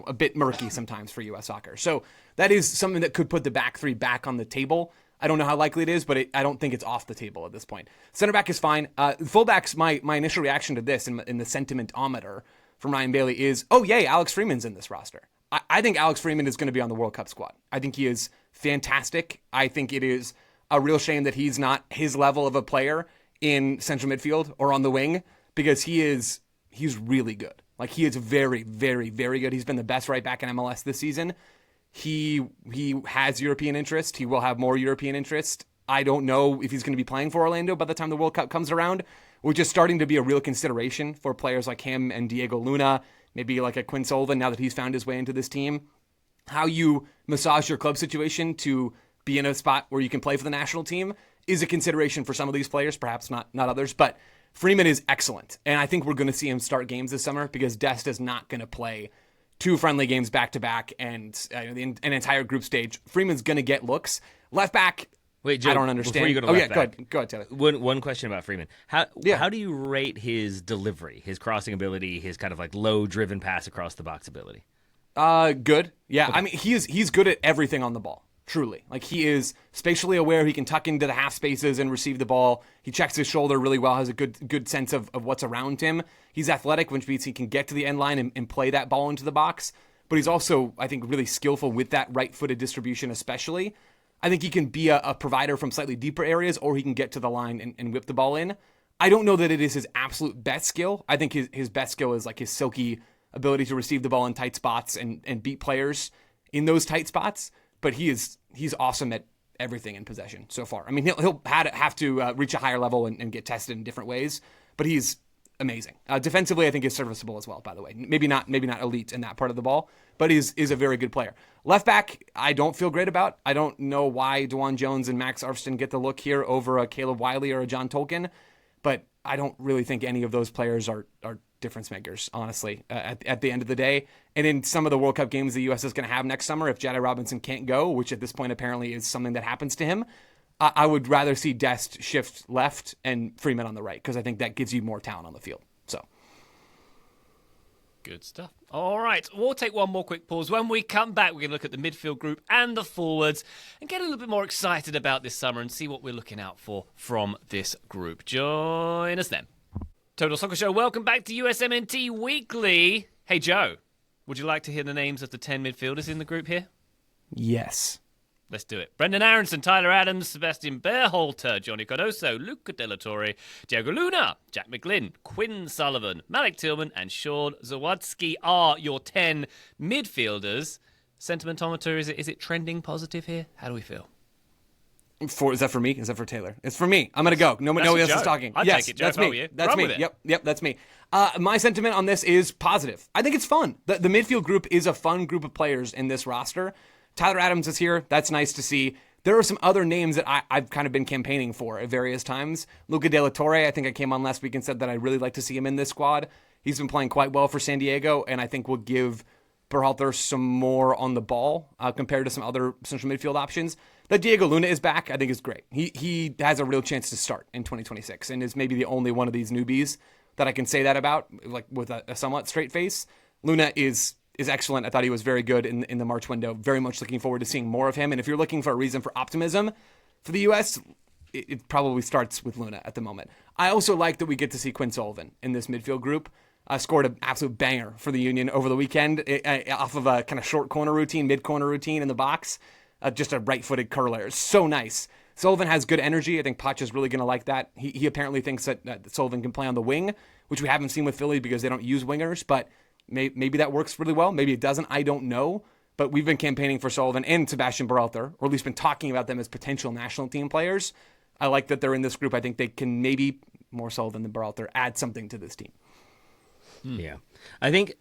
a bit murky sometimes for US Soccer. So that is something that could put the back 3 back on the table. I don't know how likely it is, but I don't think it's off the table at this point. Center back is fine. Fullbacks, my initial reaction to this in the sentimentometer from Ryan Bailey is, oh, yay, Alex Freeman's in this roster. I think Alex Freeman is going to be on the World Cup squad. I think he is fantastic. I think it is a real shame that he's not his level of a player in central midfield or on the wing, because he's really good. Like, he is very, very, very good. He's been the best right back in MLS this season. He has European interest. He will have more European interest. I don't know if he's going to be playing for Orlando by the time the World Cup comes around, which is starting to be a real consideration for players like him and Diego Luna, maybe like a Quinn Sullivan now that he's found his way into this team. How you massage your club situation to be in a spot where you can play for the national team is a consideration for some of these players, perhaps not others, but Freeman is excellent. And I think we're going to see him start games this summer because Dest is not going to play 2 friendly games back-to-back and an entire group stage. Freeman's going to get looks. Left back, wait, Joe, I don't understand. Before you go to left back, go ahead, Taylor. One question about Freeman. How do you rate his delivery, his crossing ability, his kind of like low-driven pass across the box ability? Good. Yeah, okay. I mean, he's good at everything on the ball. Truly. Like, he is spatially aware. He can tuck into the half spaces and receive the ball. He checks his shoulder really well, has a good sense of what's around him. He's athletic, which means he can get to the end line and play that ball into the box. But he's also, I think, really skillful with that right-footed distribution especially. I think he can be a provider from slightly deeper areas, or he can get to the line and whip the ball in. I don't know that it is his absolute best skill. I think his best skill is like his silky ability to receive the ball in tight spots and beat players in those tight spots. But he's awesome at everything in possession so far. I mean, he'll have to reach a higher level and get tested in different ways, but he's amazing. Defensively, I think is serviceable as well, by the way. Maybe not elite in that part of the ball, but is a very good player. Left back, I don't feel great about. I don't know why DeJuan Jones and Max Arfston get the look here over a Caleb Wiley or a John Tolkien, but I don't really think any of those players are difference makers, honestly, at the end of the day. And in some of the World Cup games the U.S. is going to have next summer, if Jedi Robinson can't go, which at this point apparently is something that happens to him, I would rather see Dest shift left and Freeman on the right, because I think that gives you more talent on the field. So, good stuff. All right, we'll take one more quick pause. When we come back, we're going to look at the midfield group and the forwards and get a little bit more excited about this summer and see what we're looking out for from this group. Join us then. Total Soccer Show, welcome back to USMNT Weekly. Hey, Joe, would you like to hear the names of the 10 midfielders in the group here? Yes. Let's do it. Brendan Aronson, Tyler Adams, Sebastian Berhalter, Johnny Cardoso, Luca De La Torre, Diego Luna, Jack McGlynn, Quinn Sullivan, Malik Tillman, and Sean Zawadsky are your 10 midfielders. Sentimentometer, is it trending positive here? How do we feel? Is that for me? Is that for Taylor? It's for me. I'm going to go. Nobody else is talking. Yes, take it, Joe. That's me. That's me. Yep, that's me. My sentiment on this is positive. I think it's fun. The midfield group is a fun group of players in this roster. Tyler Adams is here. That's nice to see. There are some other names that I've kind of been campaigning for at various times. Luca De La Torre, I think I came on last week and said that I'd really like to see him in this squad. He's been playing quite well for San Diego, and I think will give Berhalter some more on the ball compared to some other central midfield options. That Diego Luna is back, I think is great. He has a real chance to start in 2026 and is maybe the only one of these newbies that I can say that about, like with a somewhat straight face. Luna is excellent. I thought he was very good in the March window. Very much looking forward to seeing more of him. And if you're looking for a reason for optimism for the U.S., it probably starts with Luna at the moment. I also like that we get to see Quinn Sullivan in this midfield group. Scored an absolute banger for the Union over the weekend off of a kind of short corner routine, mid-corner routine in the box. Just a right-footed curler. It's so nice. Sullivan has good energy. I think Poch is really going to like that. He apparently thinks that Sullivan can play on the wing, which we haven't seen with Philly because they don't use wingers, but maybe that works really well. Maybe it doesn't. I don't know. but we've been campaigning for Sullivan and Sebastian Berhalter, or at least been talking about them as potential national team players. I like that they're in this group. I think they can maybe, more Sullivan than Berhalter, add something to this team. Yeah. I think,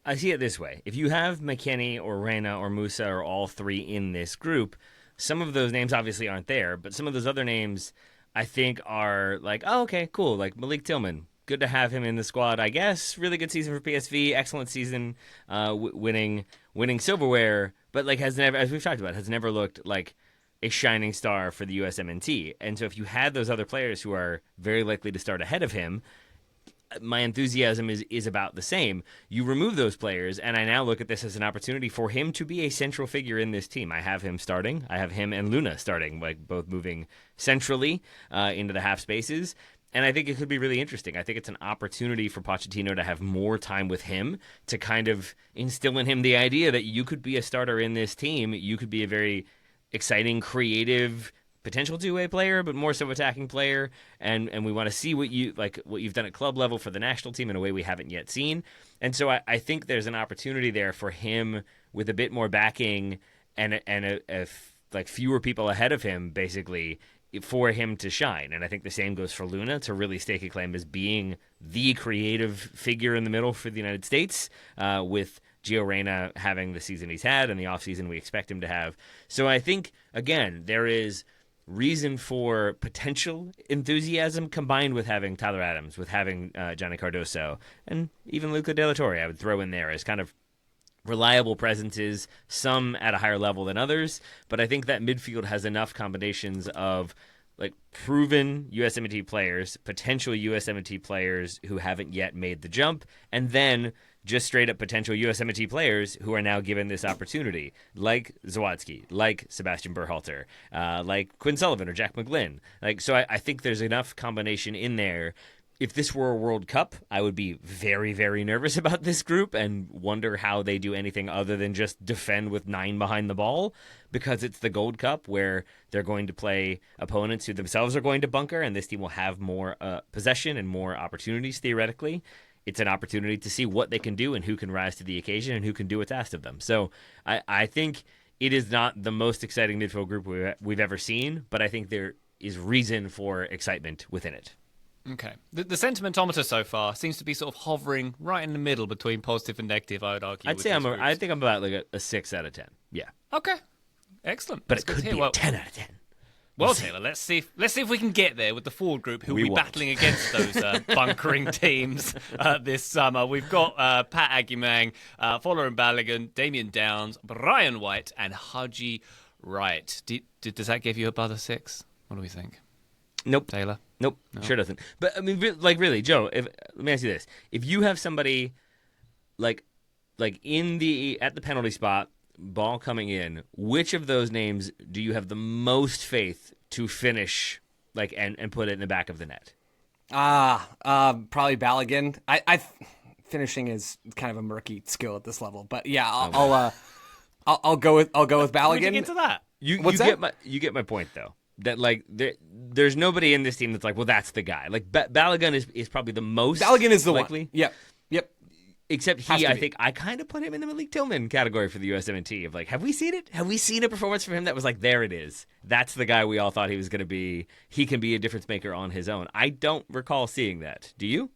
I see it this way. If you have McKennie or Reyna or Musa or all three in this group, some of those names obviously aren't there, but some of those other names I think are okay, cool. Like Malik Tillman, good to have him in the squad, I guess. Really good season for PSV, excellent season, winning silverware, but has never, as we've talked about, has never looked like a shining star for the USMNT. And so if you had those other players who are very likely to start ahead of him, my enthusiasm is about the same. You remove those players, and I now look at this as an opportunity for him to be a central figure in this team. I have him starting. I have him and Luna starting, both moving centrally into the half spaces. And I think it could be really interesting. I think it's an opportunity for Pochettino to have more time with him, to kind of instill in him the idea that you could be a starter in this team. You could be a very exciting, creative, potential two-way player, but more so attacking player, and we want to see what you've done at club level for the national team in a way we haven't yet seen. And so I think there's an opportunity there for him with a bit more backing and fewer people ahead of him, basically, for him to shine. And I think the same goes for Luna, to really stake a claim as being the creative figure in the middle for the United States, with Gio Reyna having the season he's had and the offseason we expect him to have. So I think, again, there is reason for potential enthusiasm combined with having Tyler Adams, with having Johnny Cardoso, and even Luca De La Torre I would throw in there as kind of reliable presences, some at a higher level than others. But I think that midfield has enough combinations of proven USMNT players, potential USMNT players who haven't yet made the jump, and then just straight up potential USMNT players who are now given this opportunity, like Zawadzki, like Sebastian Berhalter, like Quinn Sullivan or Jack McGlynn. So I think there's enough combination in there. If this were a World Cup, I would be very, very nervous about this group and wonder how they do anything other than just defend with 9 behind the ball, because it's the Gold Cup where they're going to play opponents who themselves are going to bunker, and this team will have more possession and more opportunities theoretically. It's an opportunity to see what they can do and who can rise to the occasion and who can do what's asked of them. So I think it is not the most exciting midfield group we've ever seen, but I think there is reason for excitement within it. Okay. The sentimentometer so far seems to be sort of hovering right in the middle between positive and negative, I would argue. I think I'm about a 6 out of 10. Yeah. Okay. Excellent. But it could be a 10 out of 10. Well, Taylor, let's see if we can get there with the forward group who will be battling against those bunkering teams this summer. We've got Pat Agyemang, Folarin Balogun, Damian Downs, Brian White, and Haji Wright. Does that give you above a 6? What do we think? Nope. Taylor? Nope. No. Sure doesn't. But I mean, really, Joe, let me ask you this. If you have somebody at the penalty spot, ball coming in, which of those names do you have the most faith to finish and put it in the back of the net? Probably Balogun. Finishing is kind of a murky skill at this level, but yeah, I'll go with Balogun. Dig into that. You get my point though. That there's nobody in this team that's well, that's the guy. Balogun is probably the most. Balogun is the likely. one. Yep. Except I think I kind of put him in the Malik Tillman category for the USMNT of have we seen it? Have we seen a performance from him that was there it is. That's the guy we all thought he was going to be. He can be a difference maker on his own. I don't recall seeing that. Do you?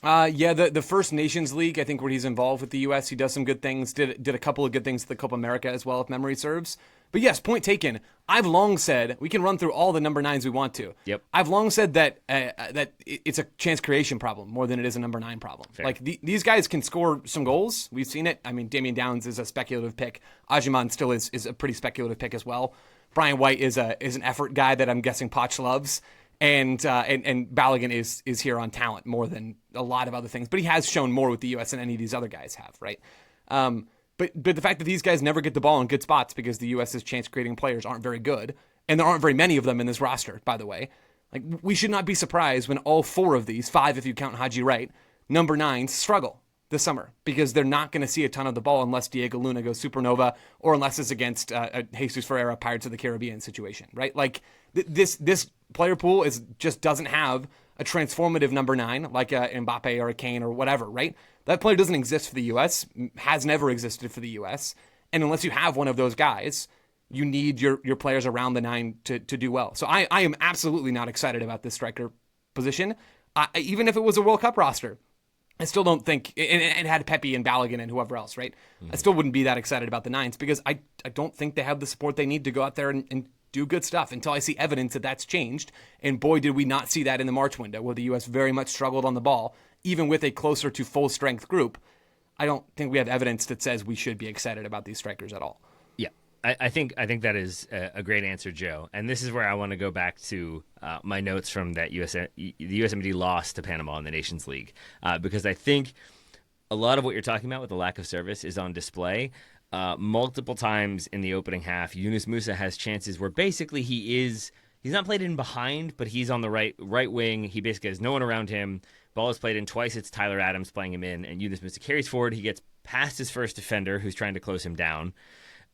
Yeah, the First Nations League, I think, where he's involved with the U.S., he does some good things, did a couple of good things at the Copa America as well, if memory serves. But yes, point taken. I've long said, we can run through all the number 9s we want to. Yep. I've long said that it's a chance creation problem more than it is a number 9 problem. Fair. These guys can score some goals. We've seen it. I mean, Damian Downs is a speculative pick. Agyemang still is a pretty speculative pick as well. Brian White is an effort guy that I'm guessing Poch loves. And Balogun is here on talent more than a lot of other things, but he has shown more with the U.S. than any of these other guys have, right? But the fact that these guys never get the ball in good spots because the U.S.'s chance-creating players aren't very good, and there aren't very many of them in this roster, by the way. We should not be surprised when all 4 of these, 5 if you count Haji Wright, number 9s struggle this summer because they're not going to see a ton of the ball unless Diego Luna goes supernova or unless it's against a Jesus Ferreira Pirates of the Caribbean situation, right? This player pool just doesn't have a transformative number 9 like a Mbappe or a Kane or whatever, right? That player doesn't exist for the U.S., has never existed for the U.S., And unless you have one of those guys, you need your players around the 9 to do well. So I am absolutely not excited about this striker position. Even if it was a World Cup roster, I still don't think, and had Pepe and Balogun and whoever else, right? I still wouldn't be that excited about the 9s because I don't think they have the support they need to go out there and do good stuff until I see evidence that that's changed. And boy, did we not see that in the March window where the U.S. very much struggled on the ball, even with a closer to full strength group. I don't think we have evidence that says we should be excited about these strikers at all. Yeah, I think that is a great answer, Joe. And this is where I want to go back to my notes from that the USMNT loss to Panama in the Nations League, because I think a lot of what you're talking about with the lack of service is on display. Multiple times in the opening half, Yunus Musa has chances where basically he's not played in behind, but he's on the right wing. He basically has no one around him. Ball is played in twice. It's Tyler Adams playing him in, and Yunus Musa carries forward. He gets past his first defender, who's trying to close him down.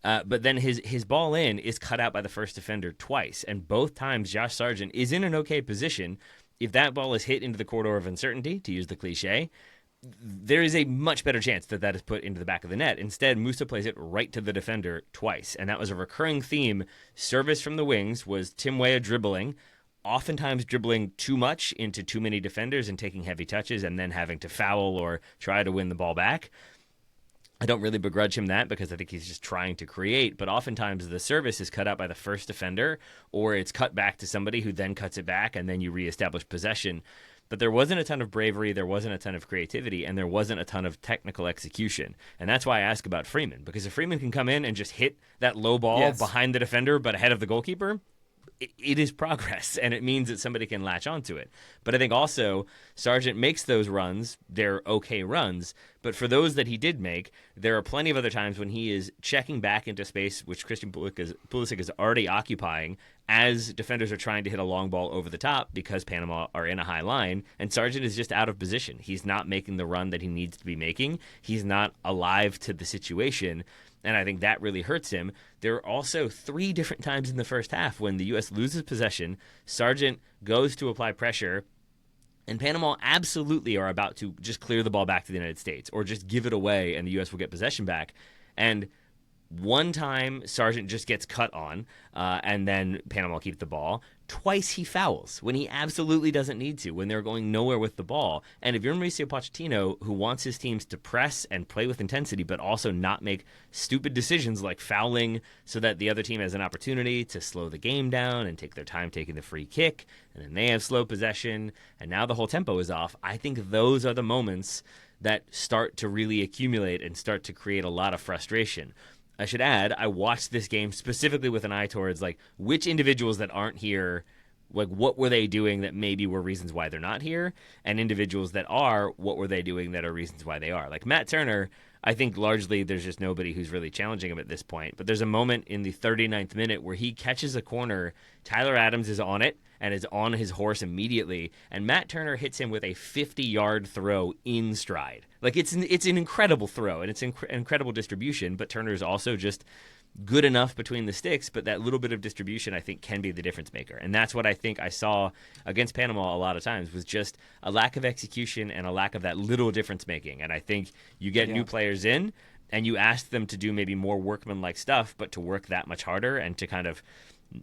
But then his ball in is cut out by the first defender twice, and both times Josh Sargent is in an okay position. If that ball is hit into the corridor of uncertainty, to use the cliche, there is a much better chance that is put into the back of the net. Instead, Musa plays it right to the defender twice, and that was a recurring theme. Service from the wings was Tim Weah dribbling, oftentimes dribbling too much into too many defenders and taking heavy touches and then having to foul or try to win the ball back. I don't really begrudge him that because I think he's just trying to create, but oftentimes the service is cut out by the first defender or it's cut back to somebody who then cuts it back and then you reestablish possession. But there wasn't a ton of bravery, there wasn't a ton of creativity, and there wasn't a ton of technical execution. And that's why I ask about Freeman, because if Freeman can come in and just hit that low ball behind the defender but ahead of the goalkeeper, it is progress, and it means that somebody can latch onto it. But I think also Sargent makes those runs. They're okay runs. But for those that he did make, there are plenty of other times when he is checking back into space, which Christian Pulisic is already occupying, as defenders are trying to hit a long ball over the top because Panama are in a high line, and Sargent is just out of position. He's not making the run that he needs to be making. He's not alive to the situation. And I think that really hurts him. There are also 3 different times in the first half when the U.S. loses possession, Sargent goes to apply pressure, and Panama absolutely are about to just clear the ball back to the United States or just give it away and the U.S. will get possession back. And one time, Sargent just gets cut on, and then Panama keeps the ball. Twice he fouls when he absolutely doesn't need to, when they're going nowhere with the ball. And if you're Mauricio Pochettino, who wants his teams to press and play with intensity, but also not make stupid decisions like fouling so that the other team has an opportunity to slow the game down and take their time taking the free kick, and then they have slow possession, and now the whole tempo is off, I think those are the moments that start to really accumulate and start to create a lot of frustration. I should add, I watched this game specifically with an eye towards like which individuals that aren't here, like what were they doing that maybe were reasons why they're not here, and individuals that are, what were they doing that are reasons why they are. Like Matt Turner, I think largely there's just nobody who's really challenging him at this point, but there's a moment in the 39th minute where he catches a corner, Tyler Adams is on it, and is on his horse immediately, and Matt Turner hits him with a 50-yard throw in stride. Like, it's an incredible throw, and it's incredible distribution, but Turner is also just good enough between the sticks, but that little bit of distribution, I think, can be the difference maker. And that's what I think I saw against Panama a lot of times, was just a lack of execution and a lack of that little difference making. And I think you get new players in, and you ask them to do maybe more workmanlike stuff, but to work that much harder and to kind of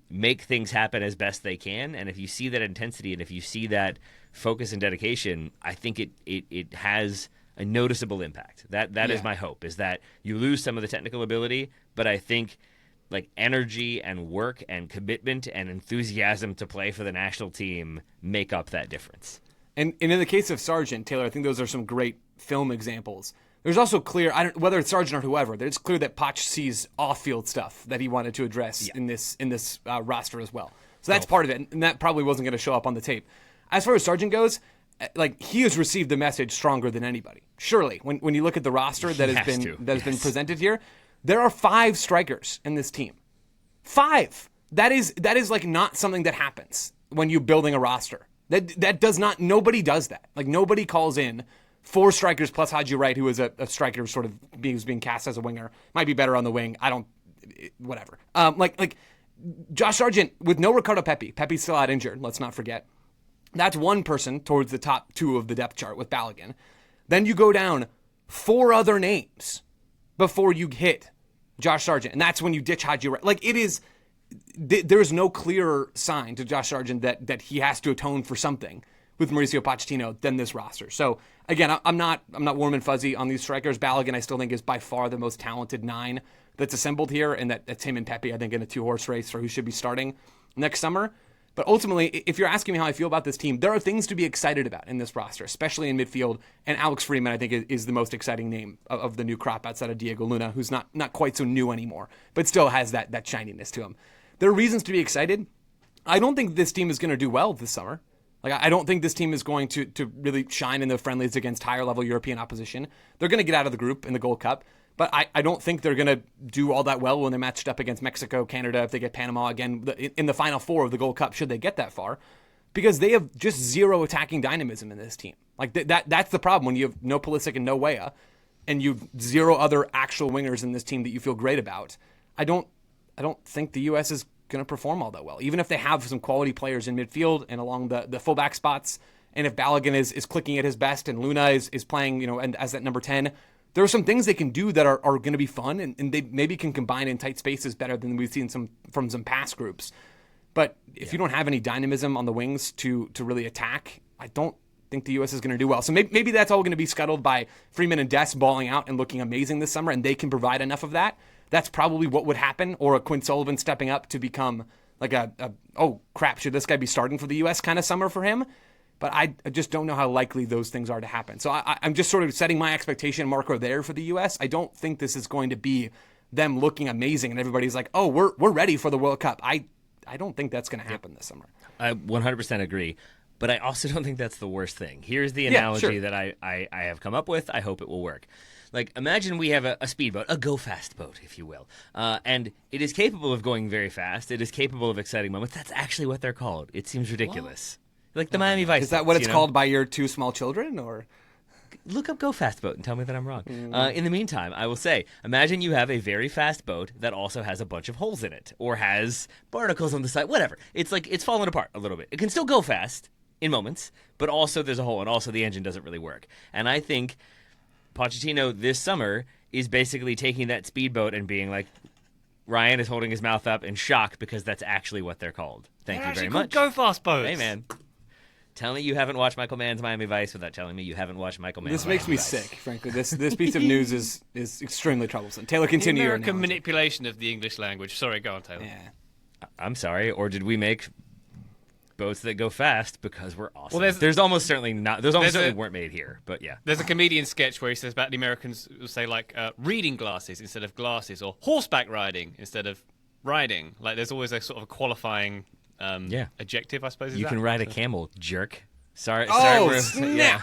make things happen as best they can. And if you see that intensity and if you see that focus and dedication, I think it has a noticeable impact. That is my hope, is that you lose some of the technical ability, but I think like energy and work and commitment and enthusiasm to play for the national team make up that difference. And in the case of Sargent, Taylor, I think those are some great film examples. There's also clear, whether it's Sargent or whoever, it's clear that Poch sees off-field stuff that he wanted to address in this roster as well. So that's part of it, and that probably wasn't going to show up on the tape. As far as Sargent goes, like, he has received the message stronger than anybody. Surely, when you look at the roster that has been presented here, there are 5 strikers in this team. 5. That is like not something that happens when you're building a roster. That does not. Nobody does that. Like, nobody calls in 4 strikers plus Haji Wright, who is a striker, sort of being cast as a winger. Might be better on the wing. Whatever. Like Josh Sargent with no Ricardo Pepi. Pepi's still out injured. Let's not forget. That's one person towards the top 2 of the depth chart with Balogun. Then you go down 4 other names before you hit Josh Sargent, and that's when you ditch Haji. Like, it is, there's no clearer sign to Josh Sargent that he has to atone for something with Mauricio Pochettino than this roster. So again, I'm not warm and fuzzy on these strikers. Balogun, I still think, is by far the most talented 9 that's assembled here, and that's him and Pepe, I think, in a 2-horse race for who should be starting next summer. But ultimately, if you're asking me how I feel about this team, there are things to be excited about in this roster, especially in midfield. And Alex Freeman, I think, is the most exciting name of the new crop outside of Diego Luna, who's not quite so new anymore, but still has that shininess to him. There are reasons to be excited. I don't think this team is going to do well this summer. Like, I don't think this team is going to really shine in the friendlies against higher-level European opposition. They're going to get out of the group in the Gold Cup, but I don't think they're going to do all that well when they're matched up against Mexico, Canada, if they get Panama again in the Final Four of the Gold Cup, should they get that far, because they have just zero attacking dynamism in this team. Like, that's the problem when you have no Pulisic and no Weah, and you have zero other actual wingers in this team that you feel great about. I don't think the U.S. is going to perform all that well, even if they have some quality players in midfield and along the fullback spots. And if Balogun is clicking at his best and Luna is playing, and as that number 10, there are some things they can do that are going to be fun, and they maybe can combine in tight spaces better than we've seen from some past groups. But if you don't have any dynamism on the wings to really attack, I don't think the U.S. is going to do well. So maybe that's all going to be scuttled by Freeman and Dest balling out and looking amazing this summer, and they can provide enough of that. That's probably what would happen, or a Quinn Sullivan stepping up to become like oh crap, should this guy be starting for the U.S. kind of summer for him? But I just don't know how likely those things are to happen. So I'm just sort of setting my expectation marker there for the U.S. I don't think this is going to be them looking amazing and everybody's like, oh, we're ready for the World Cup. I don't think that's going to happen this summer. I 100% agree. But I also don't think that's the worst thing. Here's the analogy that I have come up with. I hope it will work. Like, imagine we have a speedboat, a go-fast boat, if you will. And it is capable of going very fast. It is capable of exciting moments. That's actually what they're called. It seems ridiculous. What? Like the Miami Vice. Is that what it's called by your 2 small children? Or look up Go Fast Boat and tell me that I'm wrong. In the meantime, I will say, imagine you have a very fast boat that also has a bunch of holes in it, or has barnacles on the side, whatever. It's like it's falling apart a little bit. It can still go fast in moments, but also there's a hole, and also the engine doesn't really work. And I think Pochettino this summer is basically taking that speedboat and being like, Ryan is holding his mouth up in shock because that's actually what they're called. Thank you very much. Go fast boats. Hey, man. Tell me you haven't watched Michael Mann's Miami Vice without telling me you haven't watched Michael Mann's Miami Vice. This makes me sick, frankly. This piece of news is extremely troublesome. Taylor, continue your American manipulation of the English language. Sorry, go on, Taylor. Yeah. I'm sorry, or did we make boats that go fast because we're awesome? Well, there's almost certainly weren't made here, but yeah. There's a comedian sketch where he says about the Americans who say like reading glasses instead of glasses, or horseback riding instead of riding. Like there's always a sort of qualifying adjective, I suppose. You can ride a camel, jerk. Sorry. Snap.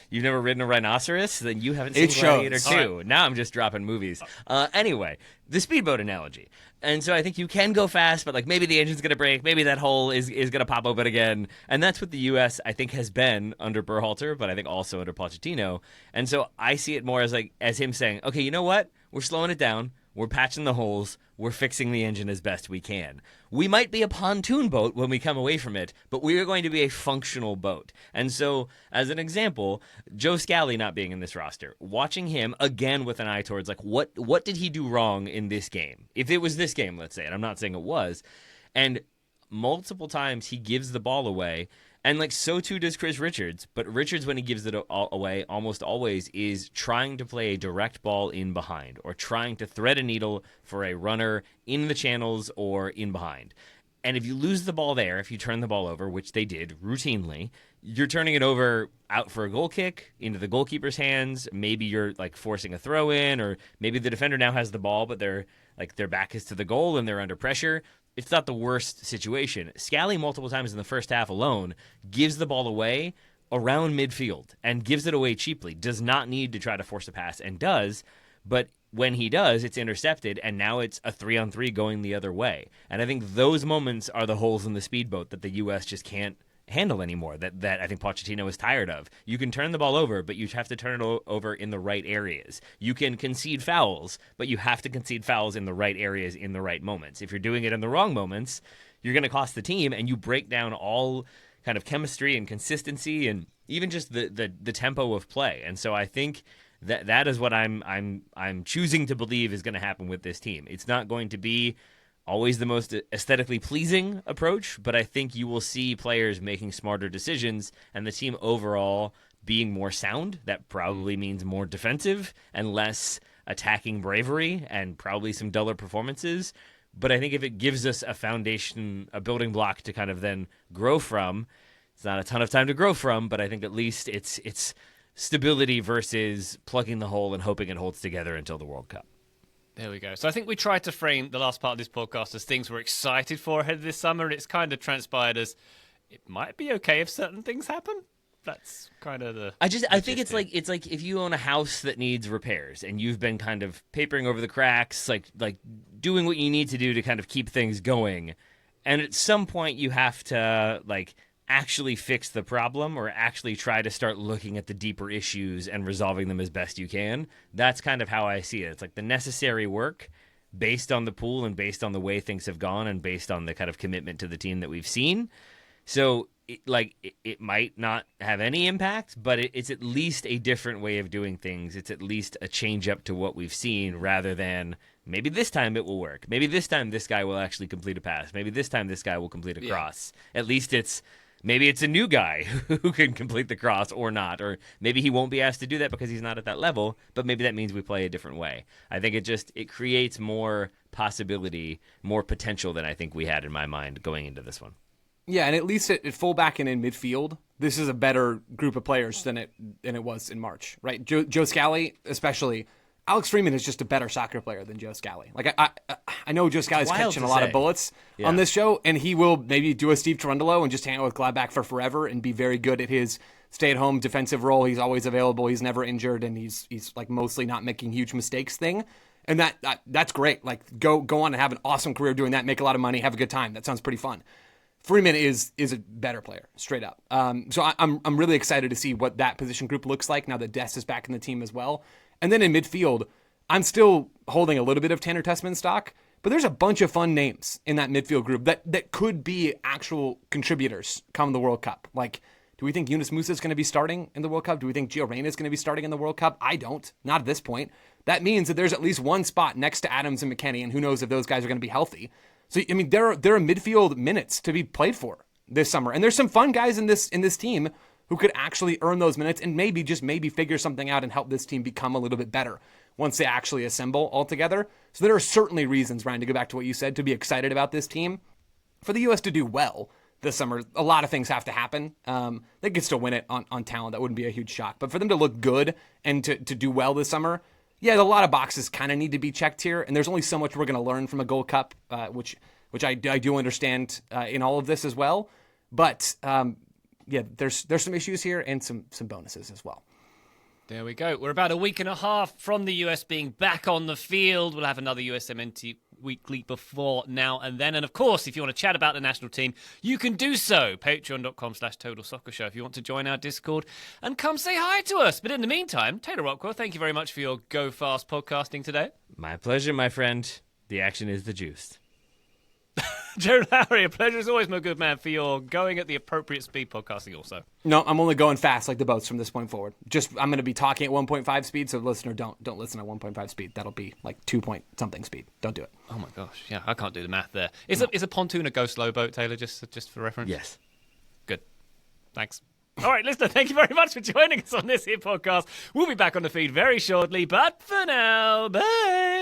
You've never ridden a rhinoceros? Then you haven't seen Gladiator 2. Right. Now I'm just dropping movies. Anyway, the speedboat analogy. And so I think you can go fast, but like maybe the engine's going to break, maybe that hole is going to pop open again. And that's what the U.S. I think has been under Berhalter, but I think also under Pochettino. And so I see it more as him saying, okay, you know what? We're slowing it down. We're patching the holes. We're fixing the engine as best we can. We might be a pontoon boat when we come away from it, but we are going to be a functional boat. And so, as an example, Joe Scally not being in this roster, watching him again with an eye towards, like, what did he do wrong in this game? If it was this game, let's say, and I'm not saying it was, and multiple times he gives the ball away, and like so too does Chris Richards. But Richards, when he gives it away, almost always is trying to play a direct ball in behind, or trying to thread a needle for a runner in the channels or in behind. And if you lose the ball there, if you turn the ball over, which they did routinely, you're turning it over out for a goal kick into the goalkeeper's hands. Maybe you're like forcing a throw in, or maybe the defender now has the ball, but their back is to the goal and they're under pressure. It's not the worst situation. Scally multiple times in the first half alone gives the ball away around midfield and gives it away cheaply. Does not need to try to force a pass, and does, but when he does, it's intercepted, and now it's a 3-on-3 going the other way. And I think those moments are the holes in the speedboat that the U.S. just can't handle anymore, that I think Pochettino is tired of. You can turn the ball over, but you have to turn it over in the right areas. You can concede fouls, but you have to concede fouls in the right areas in the right moments. If you're doing it in the wrong moments, you're going to cost the team, and you break down all kind of chemistry and consistency and even just the tempo of play. And so I think That is what I'm choosing to believe is going to happen with this team. It's not going to be always the most aesthetically pleasing approach, but I think you will see players making smarter decisions and the team overall being more sound. That probably means more defensive and less attacking bravery and probably some duller performances. But I think if it gives us a foundation, a building block to kind of then grow from, it's not a ton of time to grow from, but I think at least it's stability versus plugging the hole and hoping it holds together until the World Cup. There we go. So I think we tried to frame the last part of this podcast as things we're excited for ahead of this summer, and it's kind of transpired as it might be okay if certain things happen. That's kind of the. I think it's like if you own a house that needs repairs and you've been kind of papering over the cracks, like doing what you need to do to kind of keep things going, and at some point you have to actually fix the problem or actually try to start looking at the deeper issues and resolving them as best you can. That's kind of how I see it. It's like the necessary work based on the pool and based on the way things have gone and based on the kind of commitment to the team that we've seen. So it might not have any impact, but it's at least a different way of doing things. It's at least a change up to what we've seen rather than maybe this time it will work. Maybe this time this guy will actually complete a pass. Maybe this time this guy will complete a cross. At least maybe it's a new guy who can complete the cross or not. Or maybe he won't be asked to do that because he's not at that level, but maybe that means we play a different way. I think it creates more possibility, more potential than I think we had in my mind going into this one. Yeah, and at least at fullback and in midfield, this is a better group of players than it was in March, right? Joe Scally, especially. Alex Freeman is just a better soccer player than Joe Scally. I know Joe Scally's catching a lot of bullets on this show, and he will maybe do a Steve Cherundolo and just hang out with Gladbach for forever and be very good at his stay-at-home defensive role. He's always available. He's never injured, and he's mostly not making huge mistakes thing. And that's great. Go on and have an awesome career doing that, make a lot of money, have a good time. That sounds pretty fun. Freeman is a better player, straight up. So I'm really excited to see what that position group looks like now that Dest is back in the team as well. And then in midfield, I'm still holding a little bit of Tanner Tessman stock, but there's a bunch of fun names in that midfield group that could be actual contributors come the World Cup. Do we think Yunus Musa is going to be starting in the World Cup? Do we think Gio Reyna is going to be starting in the World Cup? I don't. Not at this point. That means that there's at least one spot next to Adams and McKennie, and who knows if those guys are going to be healthy. So, I mean, there are midfield minutes to be played for this summer. And there's some fun guys in this team who could actually earn those minutes and maybe figure something out and help this team become a little bit better once they actually assemble all together. So there are certainly reasons, Ryan, to go back to what you said, to be excited about this team. For the U.S. to do well this summer, a lot of things have to happen. They could still win it on talent. That wouldn't be a huge shock. But for them to look good and to do well this summer, yeah, a lot of boxes kind of need to be checked here, and there's only so much we're going to learn from a Gold Cup, which I do understand in all of this as well. But yeah, there's some issues here and some bonuses as well. There we go. We're about a week and a half from the US being back on the field. We'll have another USMNT weekly before now and then. And of course, if you want to chat about the national team, you can do so. Patreon.com/Total Soccer Show if you want to join our Discord and come say hi to us. But in the meantime, Taylor Rockwell, thank you very much for your Go Fast podcasting today. My pleasure, my friend. The action is the juice. Joe Lowry, a pleasure as always, my good man, for your going at the appropriate speed podcasting also. No, I'm only going fast like the boats from this point forward. I'm going to be talking at 1.5 speed, so listener, don't listen at 1.5 speed. That'll be like 2 point something speed. Don't do it. Oh my gosh, yeah, I can't do the math there. Is a pontoon a go slow boat, Taylor, just for reference? Yes. Good. Thanks. All right, listener, thank you very much for joining us on this here podcast. We'll be back on the feed very shortly, but for now, bye.